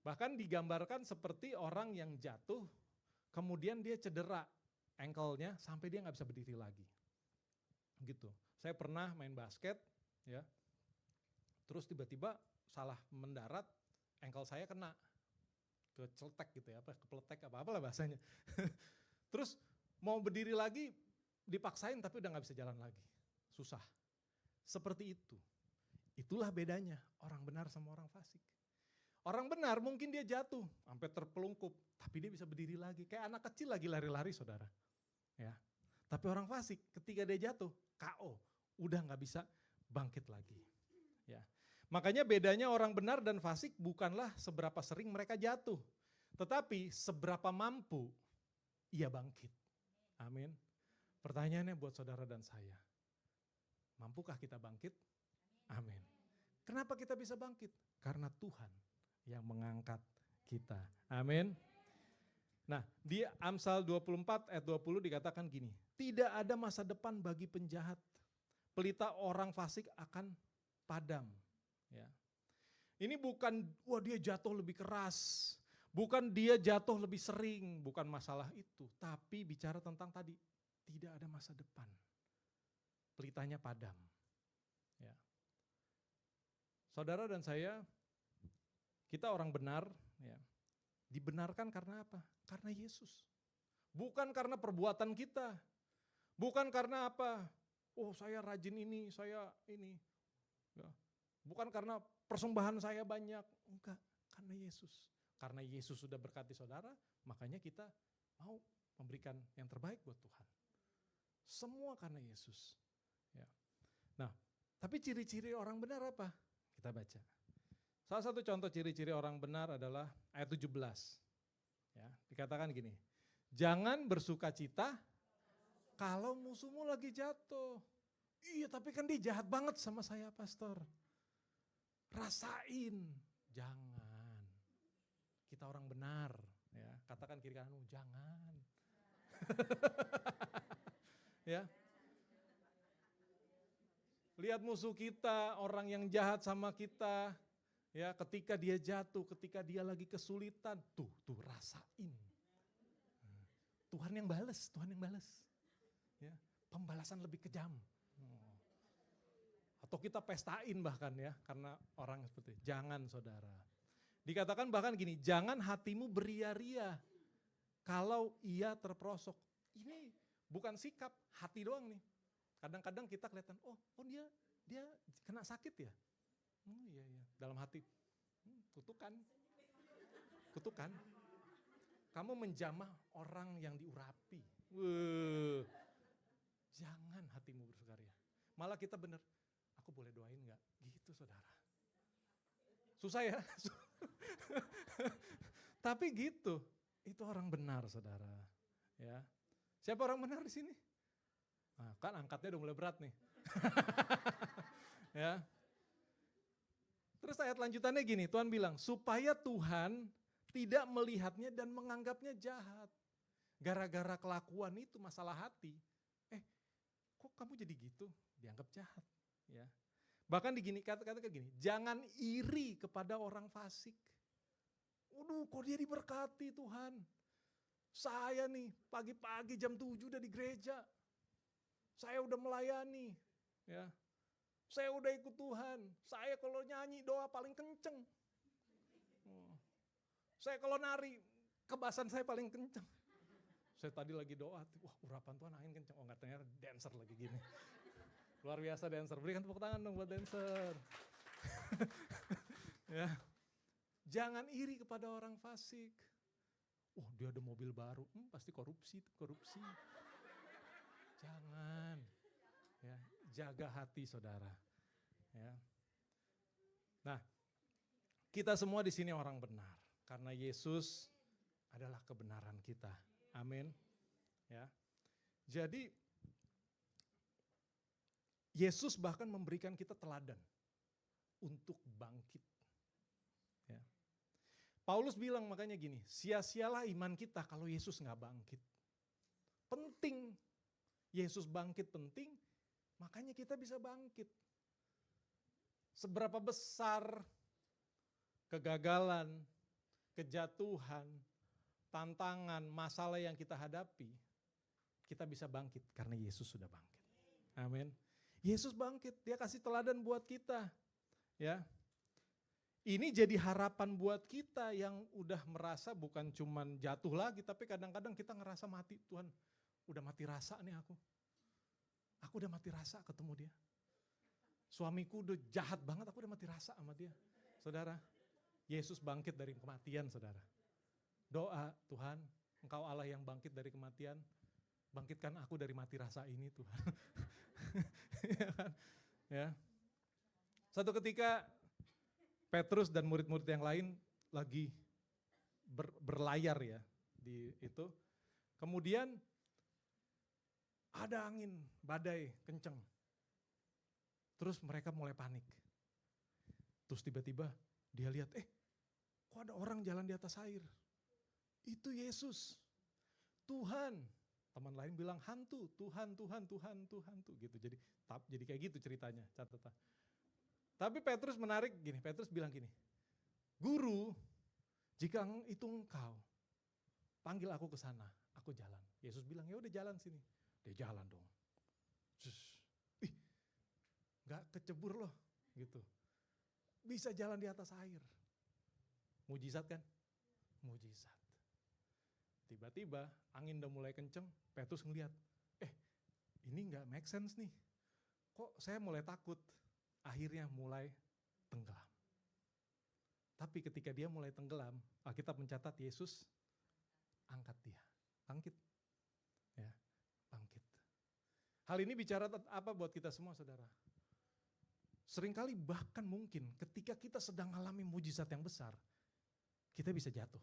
Bahkan digambarkan seperti orang yang jatuh, kemudian dia cedera ankle-nya sampai dia gak bisa berdiri lagi. Gitu. Saya pernah main basket ya, terus tiba-tiba salah mendarat, ankle saya kena, keceletek gitu ya, kepeletek apa-apalah bahasanya. Terus mau berdiri lagi dipaksain tapi udah gak bisa jalan lagi, susah. Seperti itu. Itulah bedanya orang benar sama orang fasik. Orang benar mungkin dia jatuh sampai terpelungkup, tapi dia bisa berdiri lagi. Kayak anak kecil lagi lari-lari saudara. Ya. Tapi orang fasik ketika dia jatuh, KO, udah gak bisa bangkit lagi. Ya. Makanya bedanya orang benar dan fasik bukanlah seberapa sering mereka jatuh, tetapi seberapa mampu ia bangkit. Amin. Pertanyaannya buat saudara dan saya, mampukah kita bangkit? Amin. Kenapa kita bisa bangkit? Karena Tuhan yang mengangkat kita. Amin. Nah, di Amsal 24 ayat 20 dikatakan gini, tidak ada masa depan bagi penjahat, pelita orang fasik akan padam. Ya. Ini bukan, wah dia jatuh lebih keras, bukan dia jatuh lebih sering, bukan masalah itu. Tapi bicara tentang tadi, tidak ada masa depan. Pelitanya padam. Ya. Saudara dan saya, kita orang benar, ya, dibenarkan karena apa? Karena Yesus. Bukan karena perbuatan kita. Bukan karena apa? Oh saya rajin ini, saya ini. Ya. Bukan karena persembahan saya banyak. Enggak, karena Yesus. Karena Yesus sudah berkati saudara, makanya kita mau memberikan yang terbaik buat Tuhan. Semua karena Yesus. Ya. Nah, tapi ciri-ciri orang benar apa? Kita baca. Salah satu contoh ciri-ciri orang benar adalah ayat 17. Ya, dikatakan gini, jangan bersuka cita kalau musuhmu lagi jatuh. Iya tapi kan dia jahat banget sama saya pastor. Rasain, jangan. Kita orang benar, ya. Katakan kiri kananmu, jangan. Ya. Lihat musuh kita, orang yang jahat sama kita, ya, ketika dia jatuh, ketika dia lagi kesulitan, tuh rasain. Tuhan yang balas, Tuhan yang balas. Ya, pembalasan lebih kejam. Atau kita pestain bahkan ya, karena orang seperti itu. Jangan saudara. Dikatakan bahkan gini, jangan hatimu beria-ria kalau ia terperosok. Ini bukan sikap, hati doang nih. Kadang-kadang kita kelihatan, oh dia kena sakit ya. Iya, dalam hati, kutukan. Kamu menjamah orang yang diurapi. Jangan hatimu bersukaria. Malah kita benar, aku boleh doain gak? Gitu saudara. Susah ya? Tapi gitu, itu orang benar saudara. Ya. Siapa orang benar di sini? Nah, kan angkatnya udah mulai berat nih. Ya. Terus ayat lanjutannya gini, Tuhan bilang, supaya Tuhan tidak melihatnya dan menganggapnya jahat. Gara-gara kelakuan itu masalah hati. Kok kamu jadi gitu? Dianggap jahat. Ya. Bahkan kata gini, jangan iri kepada orang fasik. Waduh, kok dia diberkati Tuhan. Saya nih pagi-pagi jam 7 udah di gereja. Saya udah melayani, ya. Saya udah ikut Tuhan. Saya kalau nyanyi doa paling kenceng. Saya kalau nari, kebasan saya paling kenceng. Saya tadi lagi doa, wah urapan Tuhan angin kenceng. Oh nggak, ternyata dancer lagi gini. Luar biasa dancer, berikan tepuk tangan dong buat dancer. Ya. Jangan iri kepada orang fasik. Oh dia ada mobil baru, pasti korupsi. Jangan. Ya, jaga hati saudara. Ya. Nah, kita semua di sini orang benar karena Yesus adalah kebenaran kita. Amin. Ya. Jadi Yesus bahkan memberikan kita teladan untuk bangkit. Ya. Paulus bilang makanya gini, sia-sialah iman kita kalau Yesus nggak bangkit. Penting, Yesus bangkit penting, makanya kita bisa bangkit. Seberapa besar kegagalan, kejatuhan, tantangan, masalah yang kita hadapi, kita bisa bangkit karena Yesus sudah bangkit. Amin. Yesus bangkit, dia kasih teladan buat kita. Ya. Ini jadi harapan buat kita yang udah merasa bukan cuman jatuh lagi, tapi kadang-kadang kita ngerasa mati. Tuhan, udah mati rasa nih aku. Aku udah mati rasa ketemu dia. Suamiku udah jahat banget, aku udah mati rasa sama dia. Saudara, Yesus bangkit dari kematian, saudara. Doa, Tuhan, Engkau Allah yang bangkit dari kematian, bangkitkan aku dari mati rasa ini, Tuhan. Ya kan? Ya. Satu ketika Petrus dan murid-murid yang lain lagi berlayar ya di itu. Kemudian ada angin, badai kenceng. Terus mereka mulai panik. Terus tiba-tiba dia lihat, kok ada orang jalan di atas air? Itu Yesus, Tuhan. Teman lain bilang hantu, Tuhan gitu. Jadi kayak gitu ceritanya, catatan. Tapi Petrus menarik gini, Petrus bilang gini, Guru, jika itu engkau, panggil aku ke sana, aku jalan. Yesus bilang, ya udah jalan sini. Dia jalan dong. Gak kecebur loh, gitu. Bisa jalan di atas air. Mujizat kan? Mujizat. Tiba-tiba angin udah mulai kenceng, Petrus ngeliat, ini gak make sense nih. Kok saya mulai takut? Akhirnya mulai tenggelam. Tapi ketika dia mulai tenggelam, Alkitab mencatat Yesus angkat dia. Bangkit. Ya, bangkit. Hal ini bicara apa buat kita semua saudara? Seringkali bahkan mungkin ketika kita sedang alami mujizat yang besar, kita bisa jatuh.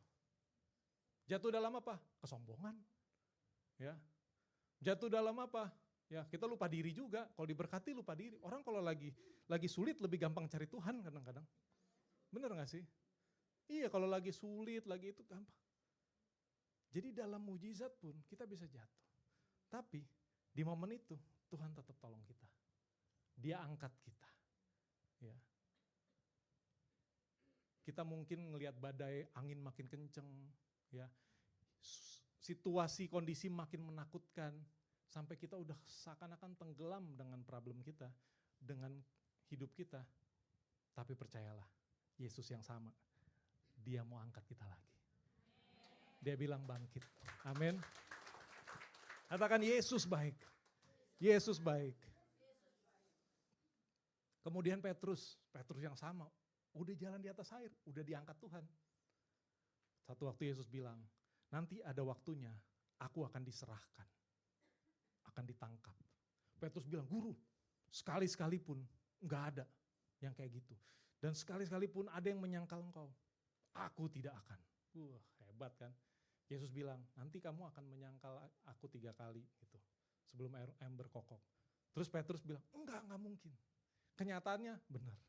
Jatuh dalam apa? Kesombongan. Ya. Jatuh dalam apa? Ya, kita lupa diri juga. Kalau diberkati lupa diri. Orang kalau lagi sulit lebih gampang cari Tuhan kadang-kadang. Bener gak sih? Iya, kalau lagi sulit, lagi itu gampang. Jadi dalam mujizat pun kita bisa jatuh. Tapi di momen itu Tuhan tetap tolong kita. Dia angkat kita. Ya. Kita mungkin ngelihat badai, angin makin kenceng, ya. Situasi, kondisi makin menakutkan. Sampai kita udah seakan-akan tenggelam dengan problem kita, dengan hidup kita. Tapi percayalah, Yesus yang sama, dia mau angkat kita lagi. Dia bilang bangkit. Amin. Katakan Yesus baik. Yesus baik. Kemudian Petrus yang sama, udah jalan di atas air, udah diangkat Tuhan. Satu waktu Yesus bilang, nanti ada waktunya aku akan diserahkan. Akan ditangkap. Petrus bilang, Guru, sekali-sekali pun enggak ada yang kayak gitu. Dan sekali-sekali pun ada yang menyangkal engkau. Aku tidak akan. Hebat kan. Yesus bilang, nanti kamu akan menyangkal aku 3 kali gitu. Sebelum ayam berkokok. Terus Petrus bilang, enggak mungkin. Kenyataannya benar.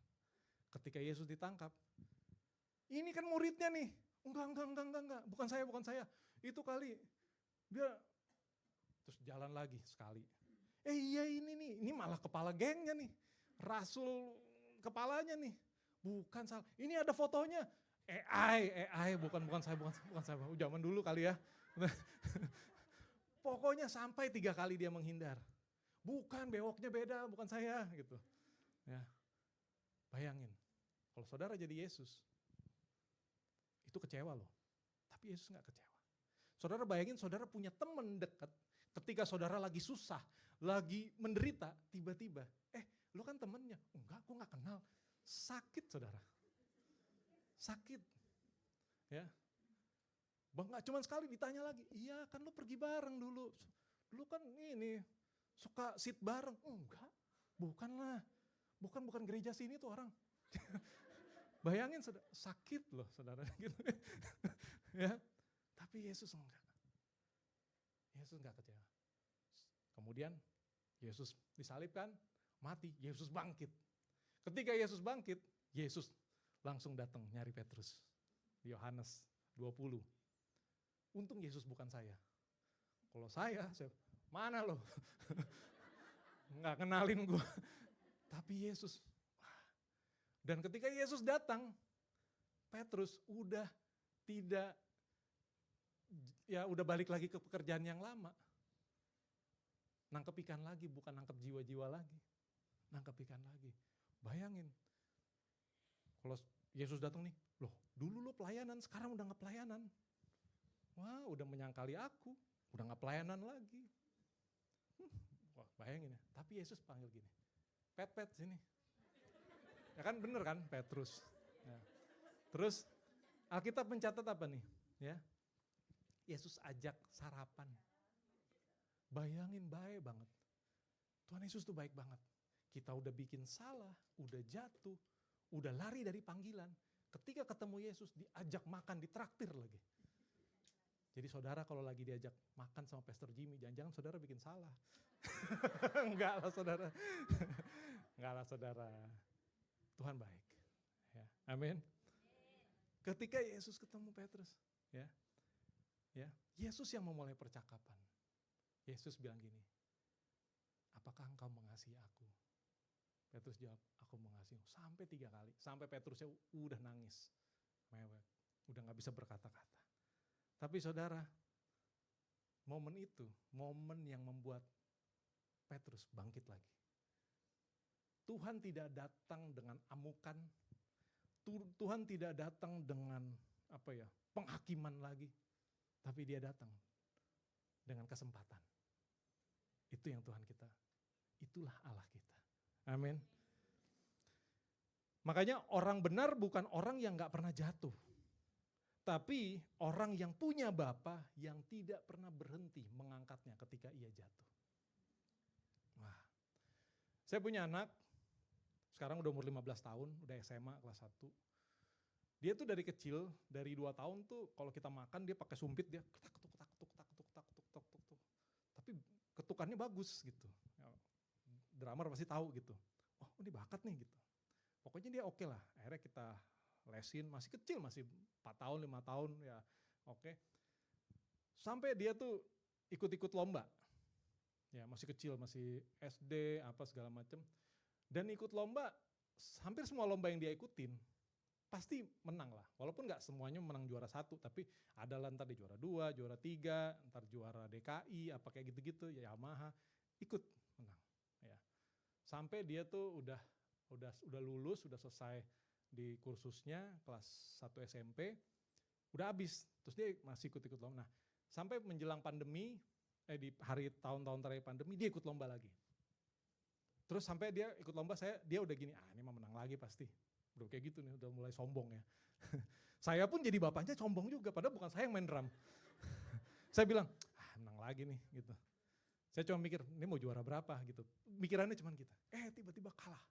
Ketika Yesus ditangkap, ini kan muridnya nih. Enggak. Bukan saya. Itu kali. Dia terus jalan lagi sekali. Iya ini malah kepala gengnya nih. Rasul kepalanya nih. Bukan salah. Ini ada fotonya. AI, bukan saya. Zaman dulu kali ya. Pokoknya sampai 3 kali dia menghindar. Bukan, bewoknya beda, bukan saya gitu. Ya. Bayangin, kalau saudara jadi Yesus, itu kecewa loh. Tapi Yesus gak kecewa. Saudara bayangin saudara punya teman dekat, ketika saudara lagi susah, lagi menderita, tiba-tiba, lu kan temennya. Enggak, gue gak kenal. Sakit saudara. Sakit. Ya. Bang, gak cuma sekali ditanya lagi, iya kan lu pergi bareng dulu. Dulu kan ini, suka sit bareng. Enggak, bukanlah. Bukan gereja sini tuh orang. Bayangin saudara, sakit loh saudara. Gitu. Ya. Tapi Yesus enggak. Yesus enggak kecewa. Kemudian Yesus disalibkan, mati, Yesus bangkit. Ketika Yesus bangkit, Yesus langsung datang nyari Petrus. Di Yohanes 20. Untung Yesus bukan saya. Kalau saya mana loh? Nggak kenalin gue. Tapi Yesus. Dan ketika Yesus datang, Petrus udah tidak, ya udah balik lagi ke pekerjaan yang lama. Nangkep ikan lagi, bukan nangkep jiwa-jiwa lagi. Nangkep ikan lagi. Bayangin, kalau Yesus datang nih, loh dulu lo pelayanan, sekarang udah nggak pelayanan. Wah udah menyangkali aku, udah gak pelayanan lagi. Wah bayangin ya, tapi Yesus panggil gini, Pet sini. Ya kan bener kan, Petrus. Ya. Terus Alkitab mencatat apa nih? Ya, Yesus ajak sarapan. Bayangin baik banget. Tuhan Yesus tuh baik banget. Kita udah bikin salah, udah jatuh, udah lari dari panggilan. Ketika ketemu Yesus diajak makan, ditraktir lagi. Jadi saudara kalau lagi diajak makan sama Pastor Jimmy, jangan-jangan saudara bikin salah. Enggak lah saudara. Enggak lah saudara. Tuhan baik. Ya, amin. Ketika Yesus ketemu Petrus, ya, Yesus yang memulai percakapan. Yesus bilang gini, apakah engkau mengasihi aku? Petrus jawab, aku mengasihi. Sampai 3 kali, sampai Petrusnya udah nangis, mewek, udah gak bisa berkata-kata. Tapi saudara, momen itu, momen yang membuat Petrus bangkit lagi. Tuhan tidak datang dengan amukan, Tuhan tidak datang dengan penghakiman lagi, tapi dia datang dengan kesempatan. Itu yang Tuhan kita, itulah Allah kita. Amin. Makanya orang benar bukan orang yang gak pernah jatuh. Tapi orang yang punya Bapa yang tidak pernah berhenti mengangkatnya ketika ia jatuh. Wah, saya punya anak, sekarang udah umur 15 tahun, udah SMA kelas 1. Dia tuh dari kecil, dari 2 tahun tuh kalau kita makan dia pakai sumpit, dia ketuk. Tapi ketukannya bagus gitu. Drummer pasti tahu gitu. Oh ini bakat nih gitu. Pokoknya dia oke lah, akhirnya kita lesin, masih kecil, masih 4 tahun, 5 tahun ya oke. Sampai dia tuh ikut-ikut lomba. Ya masih kecil, masih SD, apa segala macam. Dan ikut lomba, hampir semua lomba yang dia ikutin, pasti menang lah. Walaupun gak semuanya menang juara 1, tapi ada lah ntar dia juara 2, juara 3, ntar juara DKI, apa kayak gitu-gitu, ya Yamaha, ikut menang. Ya. Sampai dia tuh udah lulus, udah selesai di kursusnya kelas 1 SMP, udah habis, terus dia masih ikut-ikut lomba. Nah, sampai menjelang pandemi, di hari tahun-tahun terakhir pandemi, dia ikut lomba lagi. Terus sampai dia ikut lomba, dia udah gini, ini mah menang lagi pasti. Udah kayak gitu nih, udah mulai sombong ya. Saya pun jadi bapaknya sombong juga, padahal bukan saya yang main drum. Saya bilang, menang lagi nih gitu. Saya cuma mikir, ini mau juara berapa gitu. Mikirannya cuma kita, tiba-tiba kalah.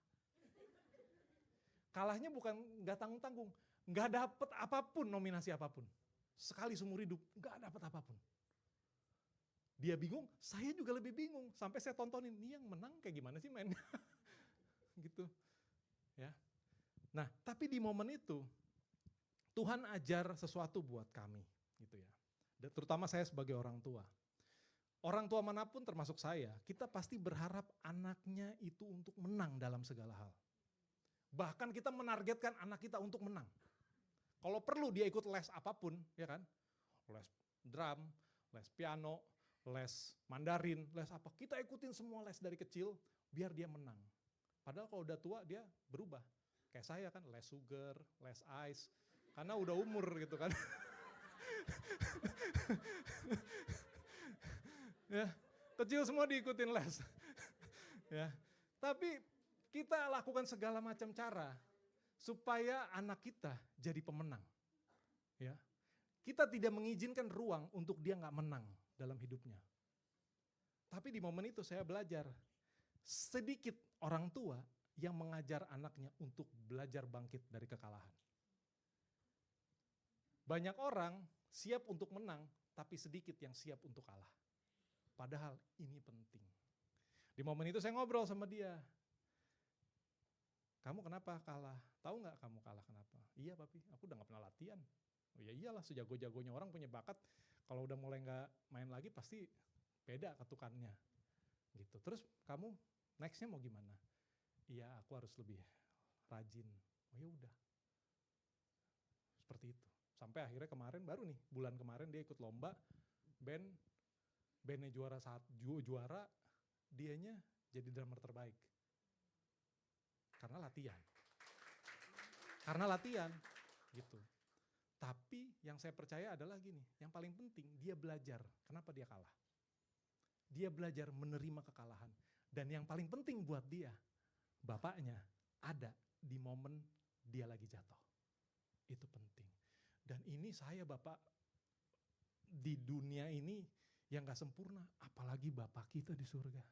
Kalahnya bukan gak tanggung-tanggung, gak dapet apapun, nominasi apapun. Sekali seumur hidup, gak dapet apapun. Dia bingung, saya juga lebih bingung. Sampai saya tontonin, ini yang menang kayak gimana sih mainnya. Gitu. Ya. Nah, tapi di momen itu, Tuhan ajar sesuatu buat kami. Gitu ya. Dan terutama saya sebagai orang tua. Orang tua manapun termasuk saya, kita pasti berharap anaknya itu untuk menang dalam segala hal. Bahkan kita menargetkan anak kita untuk menang. Kalau perlu dia ikut les apapun, ya kan? Les drum, les piano, les Mandarin, les apa. Kita ikutin semua les dari kecil biar dia menang. Padahal kalau udah tua dia berubah. Kayak saya kan les sugar, les ice. Karena udah umur gitu kan. Ya, kecil semua diikutin les. Ya. Tapi kita lakukan segala macam cara supaya anak kita jadi pemenang. Ya. Kita tidak mengizinkan ruang untuk dia nggak menang dalam hidupnya. Tapi di momen itu saya belajar, sedikit orang tua yang mengajar anaknya untuk belajar bangkit dari kekalahan. Banyak orang siap untuk menang, tapi sedikit yang siap untuk kalah. Padahal ini penting. Di momen itu saya ngobrol sama dia. Kamu kenapa kalah? Tahu nggak kamu kalah kenapa? Iya papi, aku udah gak pernah latihan. Oh ya iyalah, sejago-jagonya orang punya bakat. Kalau udah mulai gak main lagi pasti beda ketukannya. Gitu. Terus kamu nextnya mau gimana? Iya aku harus lebih rajin. Oh ya udah. Seperti itu. Sampai akhirnya kemarin baru nih, bulan kemarin dia ikut lomba, bandnya juara, dianya jadi drummer terbaik. Karena latihan, gitu. Tapi yang saya percaya adalah gini, yang paling penting dia belajar. Kenapa dia kalah? Dia belajar menerima kekalahan. Dan yang paling penting buat dia, bapaknya ada di momen dia lagi jatuh. Itu penting. Dan ini saya bapak di dunia ini yang gak sempurna, apalagi bapak kita di surga.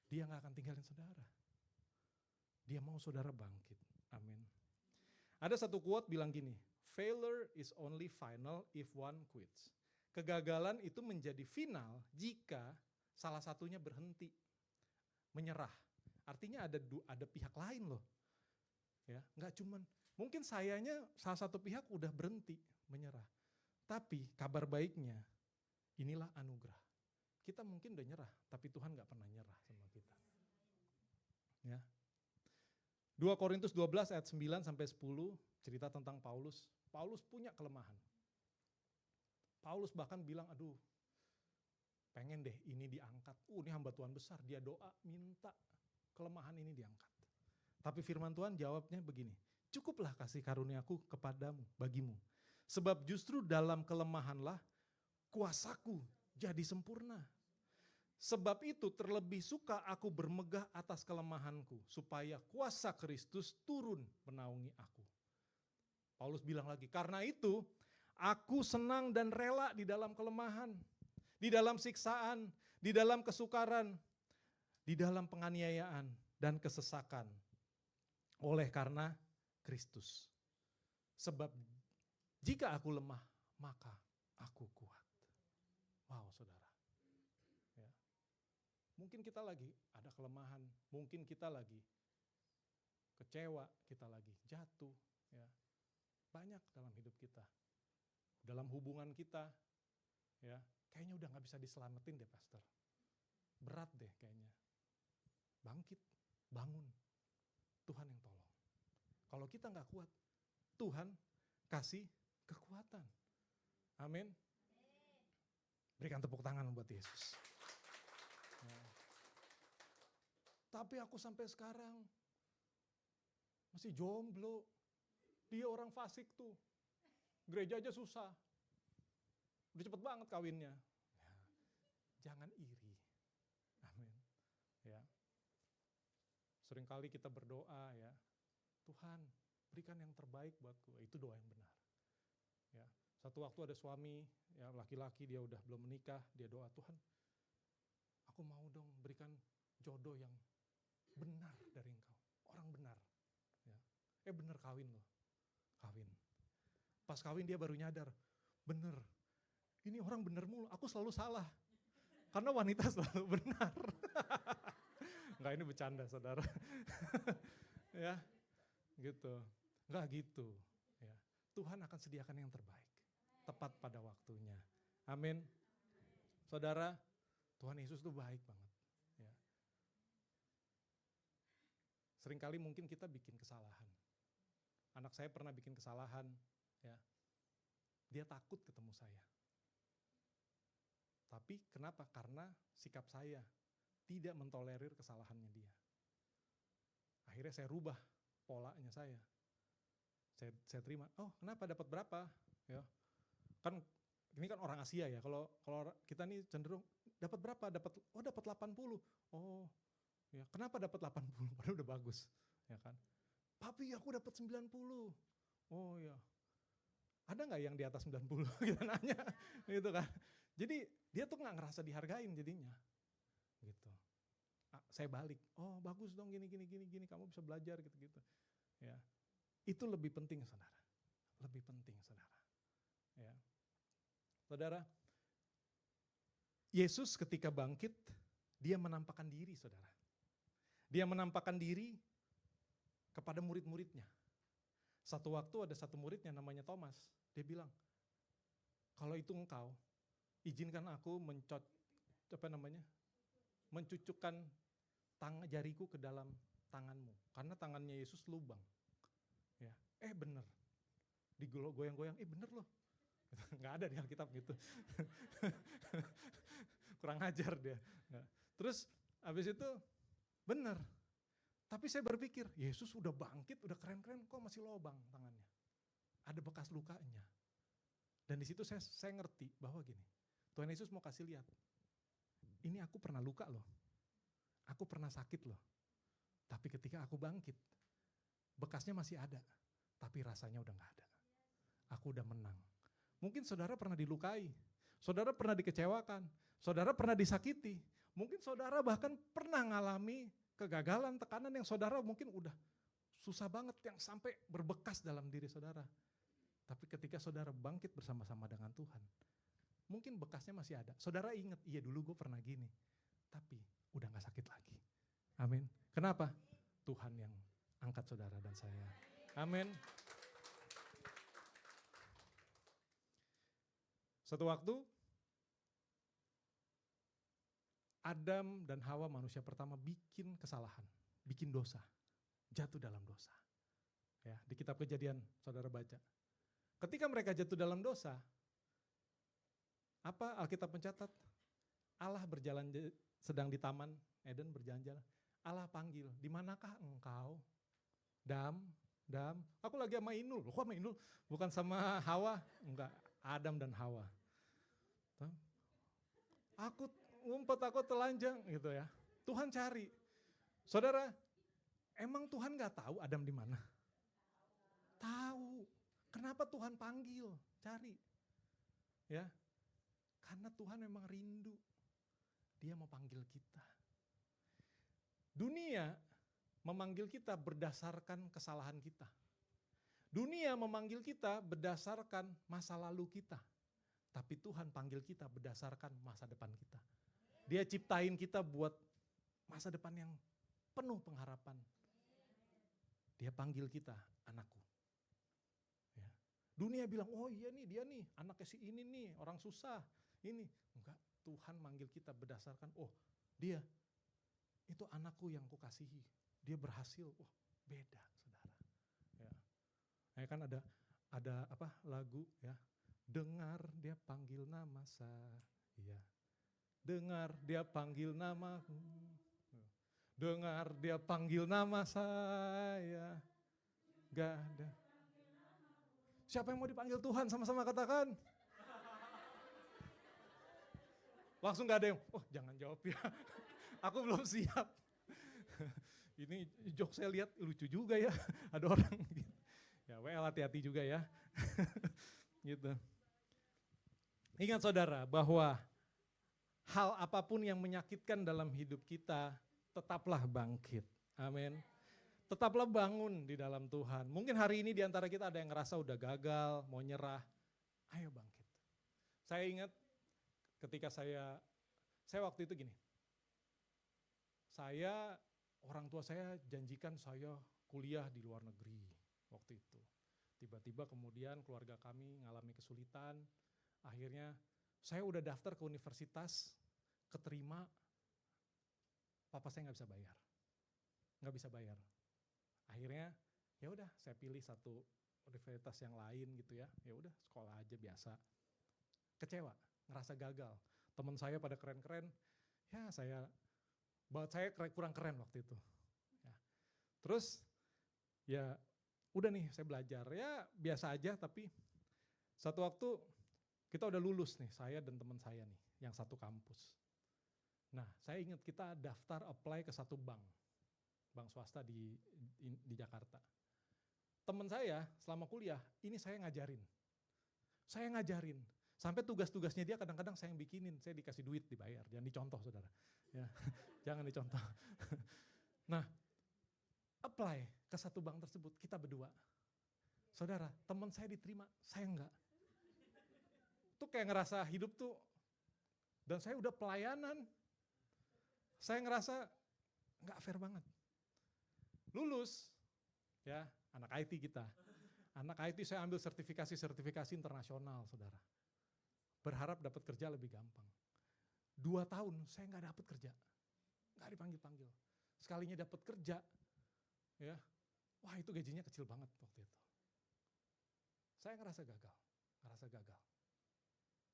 Dia gak akan tinggalin saudara. Dia mau saudara bangkit. Amin. Ada satu quote bilang gini, failure is only final if one quits. Kegagalan itu menjadi final jika salah satunya berhenti, menyerah. Artinya ada pihak lain loh. Ya, nggak cuman mungkin sayanya salah satu pihak udah berhenti menyerah. Tapi kabar baiknya inilah anugerah. Kita mungkin udah nyerah, tapi Tuhan gak pernah nyerah sama kita. Ya. 2 Korintus 12 ayat 9 sampai 10 cerita tentang Paulus. Paulus punya kelemahan. Paulus bahkan bilang, aduh pengen deh ini diangkat. Ini hamba Tuhan besar, dia doa minta kelemahan ini diangkat. Tapi firman Tuhan jawabnya begini, cukuplah kasih karuniaku kepadamu, bagimu. Sebab justru dalam kelemahanlah kuasaku jadi sempurna. Sebab itu terlebih suka aku bermegah atas kelemahanku, supaya kuasa Kristus turun menaungi aku. Paulus bilang lagi, karena itu aku senang dan rela di dalam kelemahan, di dalam siksaan, di dalam kesukaran, di dalam penganiayaan dan kesesakan. Oleh karena Kristus. Sebab jika aku lemah, maka aku kuat. Wow saudara. Ya. Mungkin kita lagi ada kelemahan, mungkin kita lagi kecewa, kita lagi jatuh. Ya. Banyak dalam hidup kita. Dalam hubungan kita, ya kayaknya udah gak bisa diselamatin deh pastor. Berat deh kayaknya. Bangkit, bangun. Tuhan yang tolong. Kalau kita gak kuat, Tuhan kasih kekuatan. Amin. Berikan tepuk tangan buat Yesus. Ya. Tapi aku sampai sekarang masih jomblo. Dia orang fasik tuh. Gereja aja susah. Udah cepet banget kawinnya. Ya. Jangan iri. Amin. Ya. Seringkali kita berdoa ya. Tuhan berikan yang terbaik buatku. Itu doa yang benar. Ya. Satu waktu ada suami, ya laki-laki dia udah belum menikah, dia doa, Tuhan aku mau dong berikan jodoh yang benar dari Engkau, orang benar. Ya. Benar kawin loh, kawin. Pas kawin dia baru nyadar, bener, ini orang bener mulu, aku selalu salah. Karena wanita selalu benar. Enggak, ini bercanda saudara. Ya, gitu. Enggak gitu. Ya. Tuhan akan sediakan yang terbaik. Tepat pada waktunya. Amin. Saudara, Tuhan Yesus itu baik banget. Ya. Seringkali mungkin kita bikin kesalahan. Anak saya pernah bikin kesalahan, ya. Dia takut ketemu saya. Tapi kenapa? Karena sikap saya tidak mentolerir kesalahannya dia. Akhirnya saya rubah polanya saya. Saya terima, oh kenapa dapat berapa? Ya. Kan ini kan orang Asia ya, kalau kita nih cenderung dapat berapa? Dapat 80. Oh ya, kenapa dapat 80? Padahal udah bagus, ya kan? Papi aku dapat 90. Oh ya. Ada nggak yang di atas 90? Kita nanya, gitu kan. Jadi dia tuh nggak ngerasa dihargain jadinya. Gitu. Saya balik, oh bagus dong gini, kamu bisa belajar gitu-gitu. Ya. Itu lebih penting saudara, lebih penting saudara. Ya. Saudara, Yesus ketika bangkit, dia menampakkan diri saudara. Dia menampakkan diri kepada murid-muridnya. Satu waktu ada satu muridnya namanya Thomas, dia bilang, kalau itu engkau, izinkan aku mencucukkan jariku ke dalam tanganmu. Karena tangannya Yesus lubang. Ya, bener. Digoyang-goyang, bener loh. Nggak ada di Alkitab gitu. Kurang ajar dia. Nah, terus habis itu bener. Tapi saya berpikir, Yesus udah bangkit, udah keren-keren, kok masih lubang tangannya. Ada bekas lukanya. Dan di situ saya ngerti bahwa gini, Tuhan Yesus mau kasih lihat, ini aku pernah luka loh. Aku pernah sakit loh. Tapi ketika aku bangkit, bekasnya masih ada, tapi rasanya udah gak ada. Aku udah menang. Mungkin saudara pernah dilukai, saudara pernah dikecewakan, saudara pernah disakiti. Mungkin saudara bahkan pernah ngalami kegagalan, tekanan yang saudara mungkin udah susah banget, yang sampai berbekas dalam diri saudara. Tapi ketika saudara bangkit bersama-sama dengan Tuhan, mungkin bekasnya masih ada. Saudara ingat, iya dulu gue pernah gini, tapi udah gak sakit lagi. Amin. Kenapa? Tuhan yang angkat saudara dan saya. Amin. Suatu waktu, Adam dan Hawa manusia pertama bikin kesalahan, bikin dosa, jatuh dalam dosa. Ya, di kitab Kejadian saudara baca. Ketika mereka jatuh dalam dosa, apa Alkitab mencatat? Allah berjalan sedang di taman Eden berjalan-jalan. Allah panggil, di manakah engkau? Dam, aku lagi sama Inul. Kok sama Inul? Bukan sama Hawa? Enggak, Adam dan Hawa. Aku ngumpet, aku telanjang gitu ya. Tuhan cari. Saudara, emang Tuhan gak tahu Adam di mana? Tahu. Kenapa Tuhan panggil, cari? Ya, karena Tuhan memang rindu. Dia mau panggil kita. Dunia memanggil kita berdasarkan kesalahan kita. Dunia memanggil kita berdasarkan masa lalu kita. Tapi Tuhan panggil kita berdasarkan masa depan kita. Dia ciptain kita buat masa depan yang penuh pengharapan. Dia panggil kita, anakku. Ya. Dunia bilang, oh iya nih dia nih, anaknya si ini nih, orang susah. Ini, enggak, Tuhan manggil kita berdasarkan, oh dia, itu anakku yang kukasihi. Dia berhasil, wah beda saudara. Ya kan ada apa lagu ya, dengar dia panggil nama saya, dengar dia panggil namaku, dengar dia panggil nama saya, gak ada. Siapa yang mau dipanggil Tuhan, sama-sama katakan. Langsung gak ada yang, oh jangan jawab ya, aku belum siap. Ini jok saya lihat lucu juga ya, ada orang gitu. Ya well hati-hati juga ya. Gitu. Ingat saudara bahwa hal apapun yang menyakitkan dalam hidup kita, tetaplah bangkit. Amin. Tetaplah bangun di dalam Tuhan. Mungkin hari ini di antara kita ada yang ngerasa udah gagal, mau nyerah. Ayo bangkit. Saya ingat ketika saya waktu itu gini. Orang tua saya janjikan saya kuliah di luar negeri waktu itu. Tiba-tiba kemudian keluarga kami mengalami kesulitan. Akhirnya saya udah daftar ke universitas, keterima, papa saya nggak bisa bayar. Akhirnya ya udah saya pilih satu universitas yang lain gitu ya. Ya udah sekolah aja biasa. Kecewa, ngerasa gagal. Teman saya pada keren-keren, ya buat saya kurang keren waktu itu. Ya. Terus ya udah nih saya belajar, ya biasa aja, tapi satu waktu kita udah lulus nih, saya dan teman saya nih, yang satu kampus. Nah saya ingat kita daftar apply ke satu bank swasta di Jakarta. Teman saya selama kuliah, ini saya ngajarin. Sampai tugas-tugasnya dia kadang-kadang saya yang bikinin, saya dikasih duit dibayar, jangan dicontoh saudara. Ya, jangan dicontoh. Nah, apply ke satu bank tersebut, kita berdua. Saudara, teman saya diterima, saya enggak. Tuh kayak ngerasa hidup tuh, dan saya udah pelayanan, saya ngerasa enggak fair banget. Lulus, ya anak IT kita. Anak IT saya ambil sertifikasi internasional saudara. Berharap dapat kerja lebih gampang. 2 tahun saya nggak dapat kerja, nggak dipanggil-panggil. Sekalinya dapat kerja, ya, wah itu gajinya kecil banget waktu itu. Saya ngerasa gagal.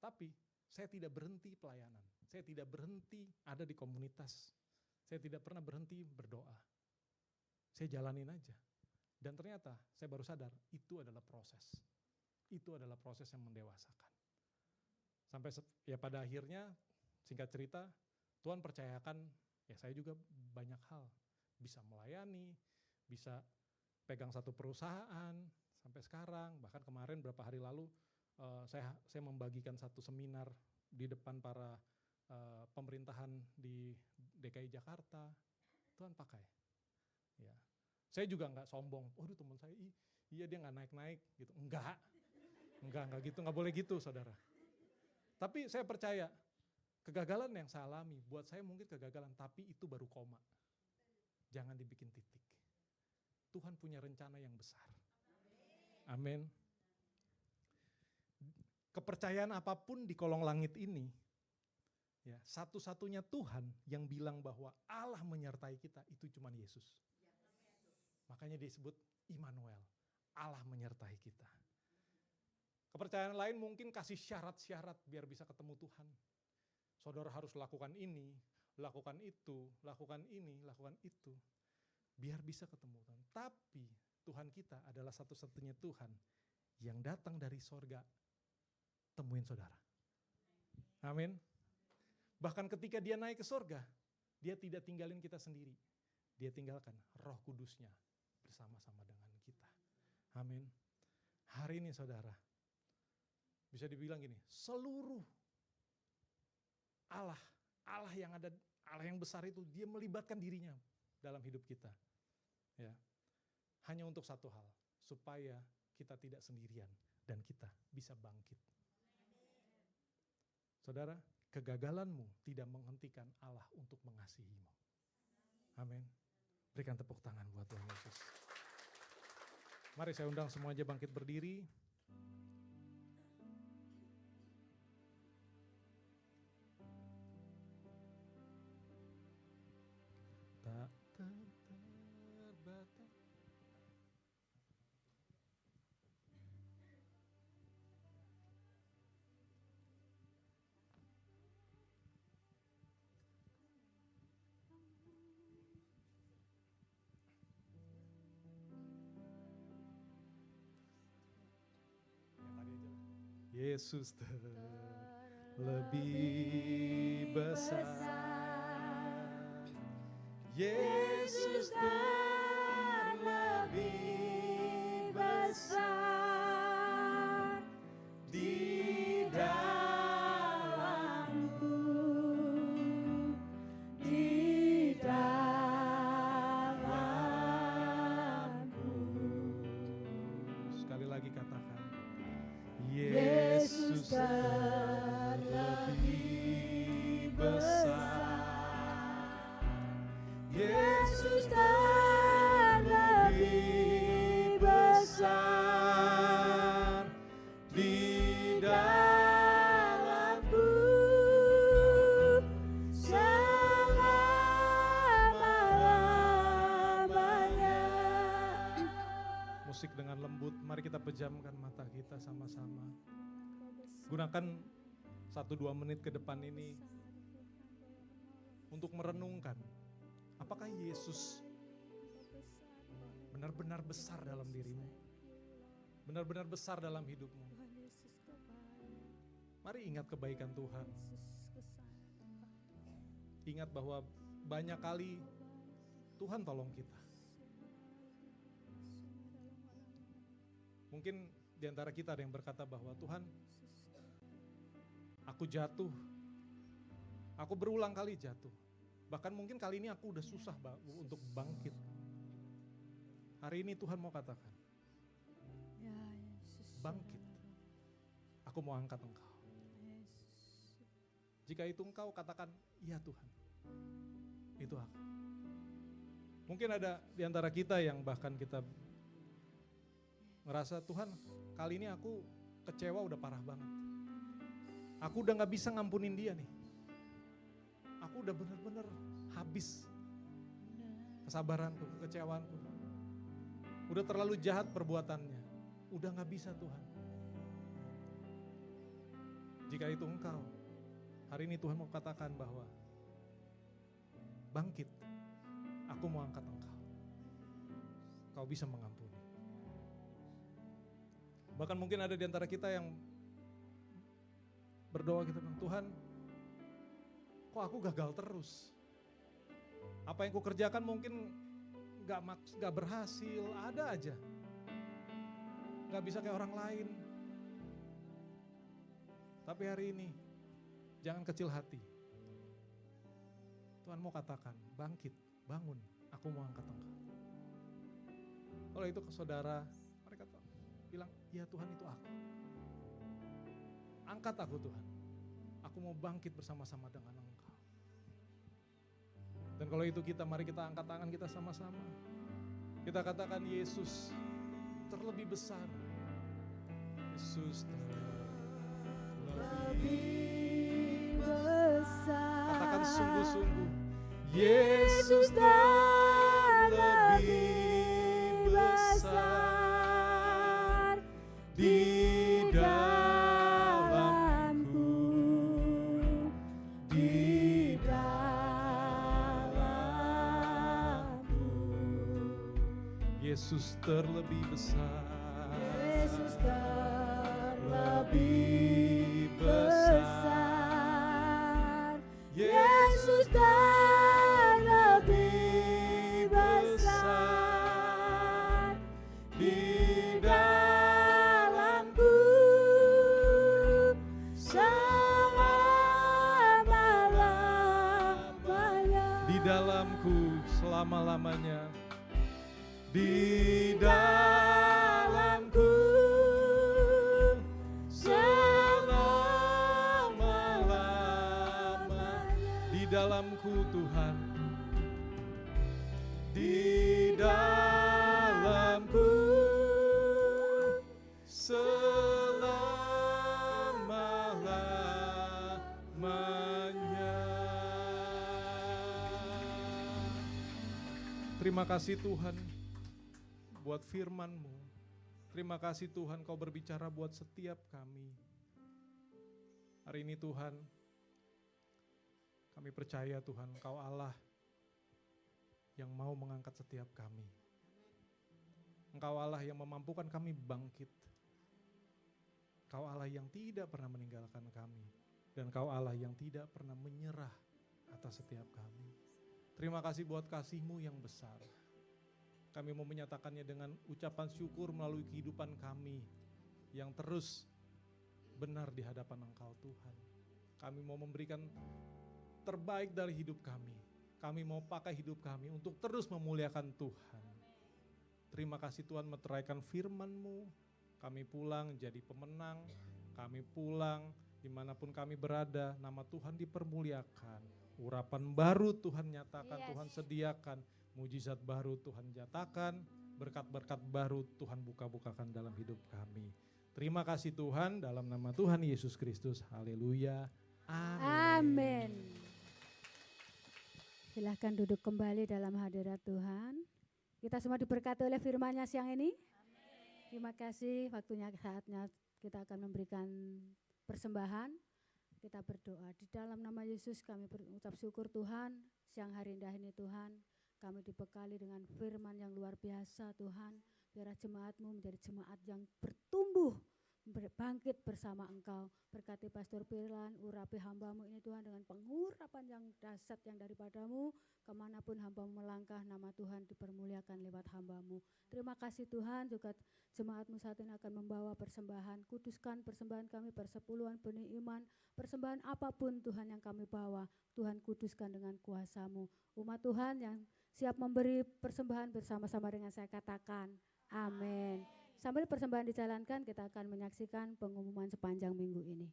Tapi saya tidak berhenti pelayanan, saya tidak berhenti ada di komunitas, saya tidak pernah berhenti berdoa. Saya jalanin aja. Dan ternyata saya baru sadar itu adalah proses. Itu adalah proses yang mendewasakan. Sampai ya pada akhirnya singkat cerita Tuhan percayakan ya saya juga banyak hal. Bisa melayani, bisa pegang satu perusahaan sampai sekarang. Bahkan kemarin beberapa hari lalu saya membagikan satu seminar di depan para pemerintahan di DKI Jakarta. Tuhan pakai. Ya. Saya juga nggak sombong, waduh teman saya, iya dia nggak naik-naik gitu. Enggak gitu, nggak boleh gitu saudara. Tapi saya percaya, kegagalan yang saya alami, buat saya mungkin kegagalan, tapi itu baru koma. Jangan dibikin titik. Tuhan punya rencana yang besar. Amin. Kepercayaan apapun di kolong langit ini, ya satu-satunya Tuhan yang bilang bahwa Allah menyertai kita, itu cuma Yesus. Makanya disebut Immanuel, Allah menyertai kita. Kepercayaan lain mungkin kasih syarat-syarat biar bisa ketemu Tuhan. Saudara harus lakukan ini, lakukan itu, lakukan ini, lakukan itu. Biar bisa ketemu Tuhan. Tapi Tuhan kita adalah satu-satunya Tuhan yang datang dari sorga, temuin saudara. Amin. Bahkan ketika dia naik ke sorga, dia tidak tinggalin kita sendiri. Dia tinggalkan Roh Kudusnya bersama-sama dengan kita. Amin. Hari ini saudara, bisa dibilang gini, seluruh Allah yang besar itu, dia melibatkan dirinya dalam hidup kita. Ya, hanya untuk satu hal, supaya kita tidak sendirian dan kita bisa bangkit. Saudara, kegagalanmu tidak menghentikan Allah untuk mengasihimu. Amin. Berikan tepuk tangan buat Tuhan Yesus. Mari saya undang semua aja bangkit berdiri. Tak terbatas. Yesus terlebih besar. Yesus terlebih besar di dalamku, di dalamku. Sekali lagi katakan, Yesus terlebih besar. Yesus terlebih besar. pejamkan mata kita sama-sama. Gunakan 1-2 menit ke depan ini untuk merenungkan apakah Yesus benar-benar besar dalam dirimu, benar-benar besar dalam hidupmu. Mari ingat kebaikan Tuhan. Ingat bahwa banyak kali Tuhan tolong kita. Mungkin di antara kita ada yang berkata bahwa Tuhan, aku jatuh, aku berulang kali jatuh. Bahkan mungkin kali ini aku udah susah untuk bangkit. Hari ini Tuhan mau katakan, bangkit, aku mau angkat engkau. Jika itu engkau katakan, iya Tuhan, itu aku. Mungkin ada di antara kita yang bahkan kita ngerasa, Tuhan kali ini aku kecewa udah parah banget. Aku udah gak bisa ngampunin dia nih. Aku udah bener-bener habis kesabaranku, kekecewaanku. Udah terlalu jahat perbuatannya. Udah gak bisa Tuhan. Jika itu engkau, hari ini Tuhan mau katakan bahwa bangkit, aku mau angkat engkau. Kau bisa mengampuni. Bahkan mungkin ada di antara kita yang berdoa kita bilang, Tuhan, kok aku gagal terus? Apa yang kukerjakan mungkin gak berhasil, ada aja. Gak bisa kayak orang lain. Tapi hari ini, jangan kecil hati. Tuhan mau katakan, bangkit, bangun, aku mau angkat engkau. Kalau itu ke saudara, mereka bilang, ya Tuhan itu aku. Angkat aku Tuhan. Aku mau bangkit bersama-sama dengan engkau. Dan kalau itu kita, mari kita angkat tangan kita sama-sama. Kita katakan Yesus terlebih besar. Yesus Lebih besar. Katakan sungguh-sungguh. Yesus dan lebih besar di dalamku, di dalamku. Yesus terlebih besar. Yesus terlebih besar. Yesus terlebih besar di dalamku selama-lamanya. Di dalamku selama-lamanya. Di dalamku selama-lamanya. Di dalamku Tuhan. Di dalamku selama-lamanya. Terima kasih Tuhan buat firman-Mu. Terima kasih Tuhan Kau berbicara buat setiap kami. Hari ini Tuhan, kami percaya Tuhan Kau Allah yang mau mengangkat setiap kami. Engkau Allah yang memampukan kami bangkit. Kau Allah yang tidak pernah meninggalkan kami. Dan Kau Allah yang tidak pernah menyerah atas setiap kami. Terima kasih buat kasih-Mu yang besar. Kami mau menyatakannya dengan ucapan syukur melalui kehidupan kami yang terus benar di hadapan Engkau Tuhan. Kami mau memberikan terbaik dari hidup kami. Kami mau pakai hidup kami untuk terus memuliakan Tuhan. Terima kasih Tuhan meteraikan firman-Mu. Kami pulang jadi pemenang. Kami pulang dimanapun kami berada, nama Tuhan dipermuliakan. Urapan baru Tuhan nyatakan, Tuhan sediakan. Mujizat baru Tuhan nyatakan, berkat-berkat baru Tuhan buka-bukakan dalam hidup kami. Terima kasih Tuhan, dalam nama Tuhan Yesus Kristus. Haleluya. Amin. Silahkan duduk kembali dalam hadirat Tuhan. Kita semua diberkati oleh firman-Nya siang ini. Terima kasih, waktunya saatnya kita akan memberikan persembahan. Kita berdoa. Di dalam nama Yesus kami berucap syukur Tuhan, siang hari indah ini Tuhan, kami dibekali dengan firman yang luar biasa Tuhan. Biarlah jemaat-Mu menjadi jemaat yang bertumbuh, bangkit bersama Engkau. Berkati Pastor Firlan, urapi hamba-Mu ini Tuhan dengan pengurapan yang dahsyat yang daripadamu. Kemanapun hamba-Mu melangkah, nama Tuhan dipermuliakan lewat hamba-Mu. Terima kasih Tuhan, juga jemaat-Mu saat ini akan membawa persembahan. Kuduskan persembahan kami, persepuluhan benih iman, persembahan apapun Tuhan yang kami bawa. Tuhan kuduskan dengan kuasa-Mu. Umat Tuhan yang siap memberi persembahan bersama-sama dengan saya katakan, amin. Sambil persembahan dijalankan, kita akan menyaksikan pengumuman sepanjang minggu ini.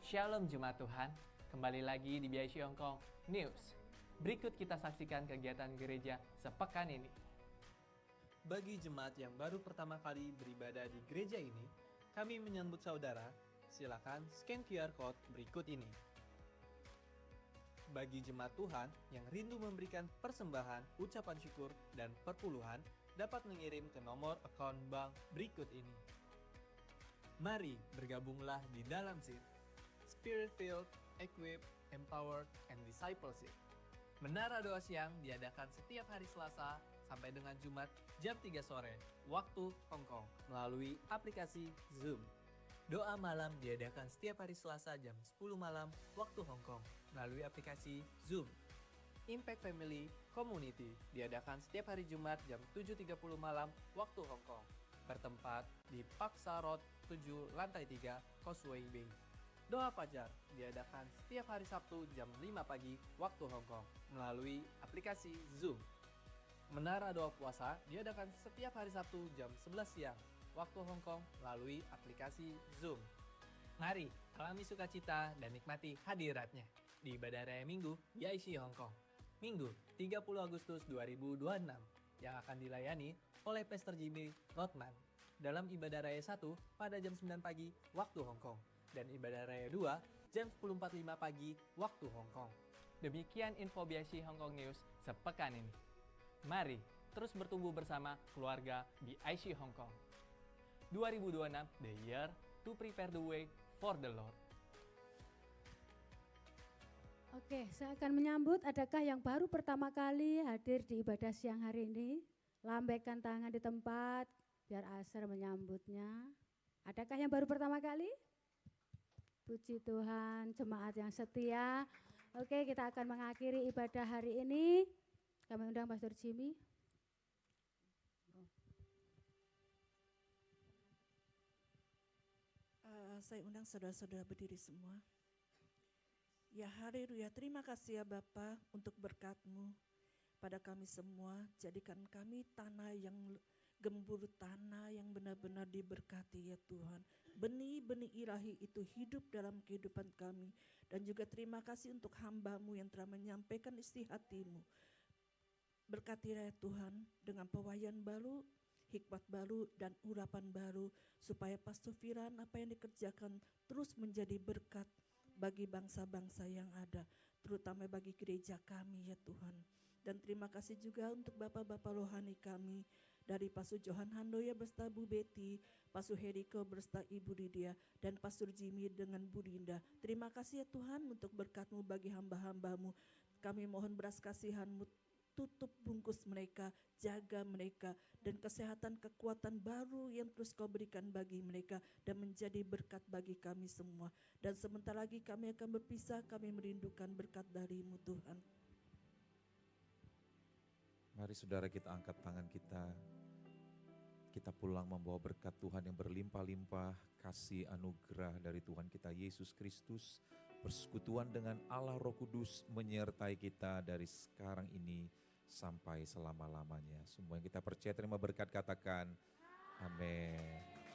Shalom Jemaat Tuhan, kembali lagi di BIC Hong Kong News. Berikut kita saksikan kegiatan gereja sepekan ini. Bagi jemaat yang baru pertama kali beribadah di gereja ini, kami menyambut saudara. Silakan scan QR Code berikut ini. Bagi jemaat Tuhan yang rindu memberikan persembahan, ucapan syukur, dan perpuluhan, dapat mengirim ke nomor akun bank berikut ini. Mari bergabunglah di dalam SIT, Spirit-filled, equipped, empowered, and discipleship. Menara Doa Siang diadakan setiap hari Selasa sampai dengan Jumat jam 3 sore waktu Hong Kong melalui aplikasi Zoom. Doa malam diadakan setiap hari Selasa jam 10 malam waktu Hong Kong melalui aplikasi Zoom. Impact Family Community diadakan setiap hari Jumat jam 7.30 malam waktu Hong Kong, bertempat di Paksa Road 7 lantai 3 Causeway Bay. Doa Fajar diadakan setiap hari Sabtu jam 5 pagi waktu Hong Kong melalui aplikasi Zoom. Menara Doa Puasa diadakan setiap hari Sabtu jam 11 siang waktu Hong Kong melalui aplikasi Zoom. Mari alami sukacita dan nikmati hadiratnya di Ibadah Raya Minggu BIC Hong Kong, Minggu 30 Agustus 2026 yang akan dilayani oleh Pastor Jimmy Rothman dalam Ibadah Raya 1 pada jam 9 pagi waktu Hong Kong dan Ibadah Raya 2 jam 10.45 pagi waktu Hong Kong. Demikian info BIC Hong Kong News sepekan ini. Mari terus bertumbuh bersama keluarga BIC Hong Kong. 2026, the year to prepare the way for the Lord. Oke, saya akan menyambut, adakah yang baru pertama kali hadir di ibadah siang hari ini? Lambaikan tangan di tempat, biar Aser menyambutnya. Adakah yang baru pertama kali? Puji Tuhan, jemaat yang setia. Oke, kita akan mengakhiri ibadah hari ini. Kami undang Pastor Jimmy. Saya undang saudara-saudara berdiri semua. Ya haleluya, terima kasih ya Bapa untuk berkat-Mu pada kami semua. Jadikan kami tanah yang gembur, tanah yang benar-benar diberkati ya Tuhan. Benih-benih ilahi itu hidup dalam kehidupan kami. Dan juga terima kasih untuk hamba-Mu yang telah menyampaikan isi hati-Mu. Berkatilah ya Tuhan dengan pewahyuan baru, hikmat baru dan urapan baru, supaya Pastor Firlan apa yang dikerjakan terus menjadi berkat bagi bangsa-bangsa yang ada, terutama bagi gereja kami ya Tuhan. Dan terima kasih juga untuk Bapak-Bapak rohani kami, dari Pastor Johan Handoya beserta Bu Betty, Pastor Heriko beserta Ibu Lydia, dan Pastor Jimmy dengan Bu Linda. Terima kasih ya Tuhan untuk berkat-Mu bagi hamba-hamba-Mu. Kami mohon belas kasihan-Mu, tutup bungkus mereka, jaga mereka, dan kesehatan kekuatan baru yang terus Kau berikan bagi mereka dan menjadi berkat bagi kami semua. Dan sebentar lagi kami akan berpisah, kami merindukan berkat dari-Mu Tuhan. Mari saudara kita angkat tangan kita. Kita pulang membawa berkat Tuhan yang berlimpah-limpah, kasih anugerah dari Tuhan kita Yesus Kristus, persekutuan dengan Allah Roh Kudus menyertai kita dari sekarang ini sampai selama-lamanya. Semua yang kita percaya terima berkat katakan amin.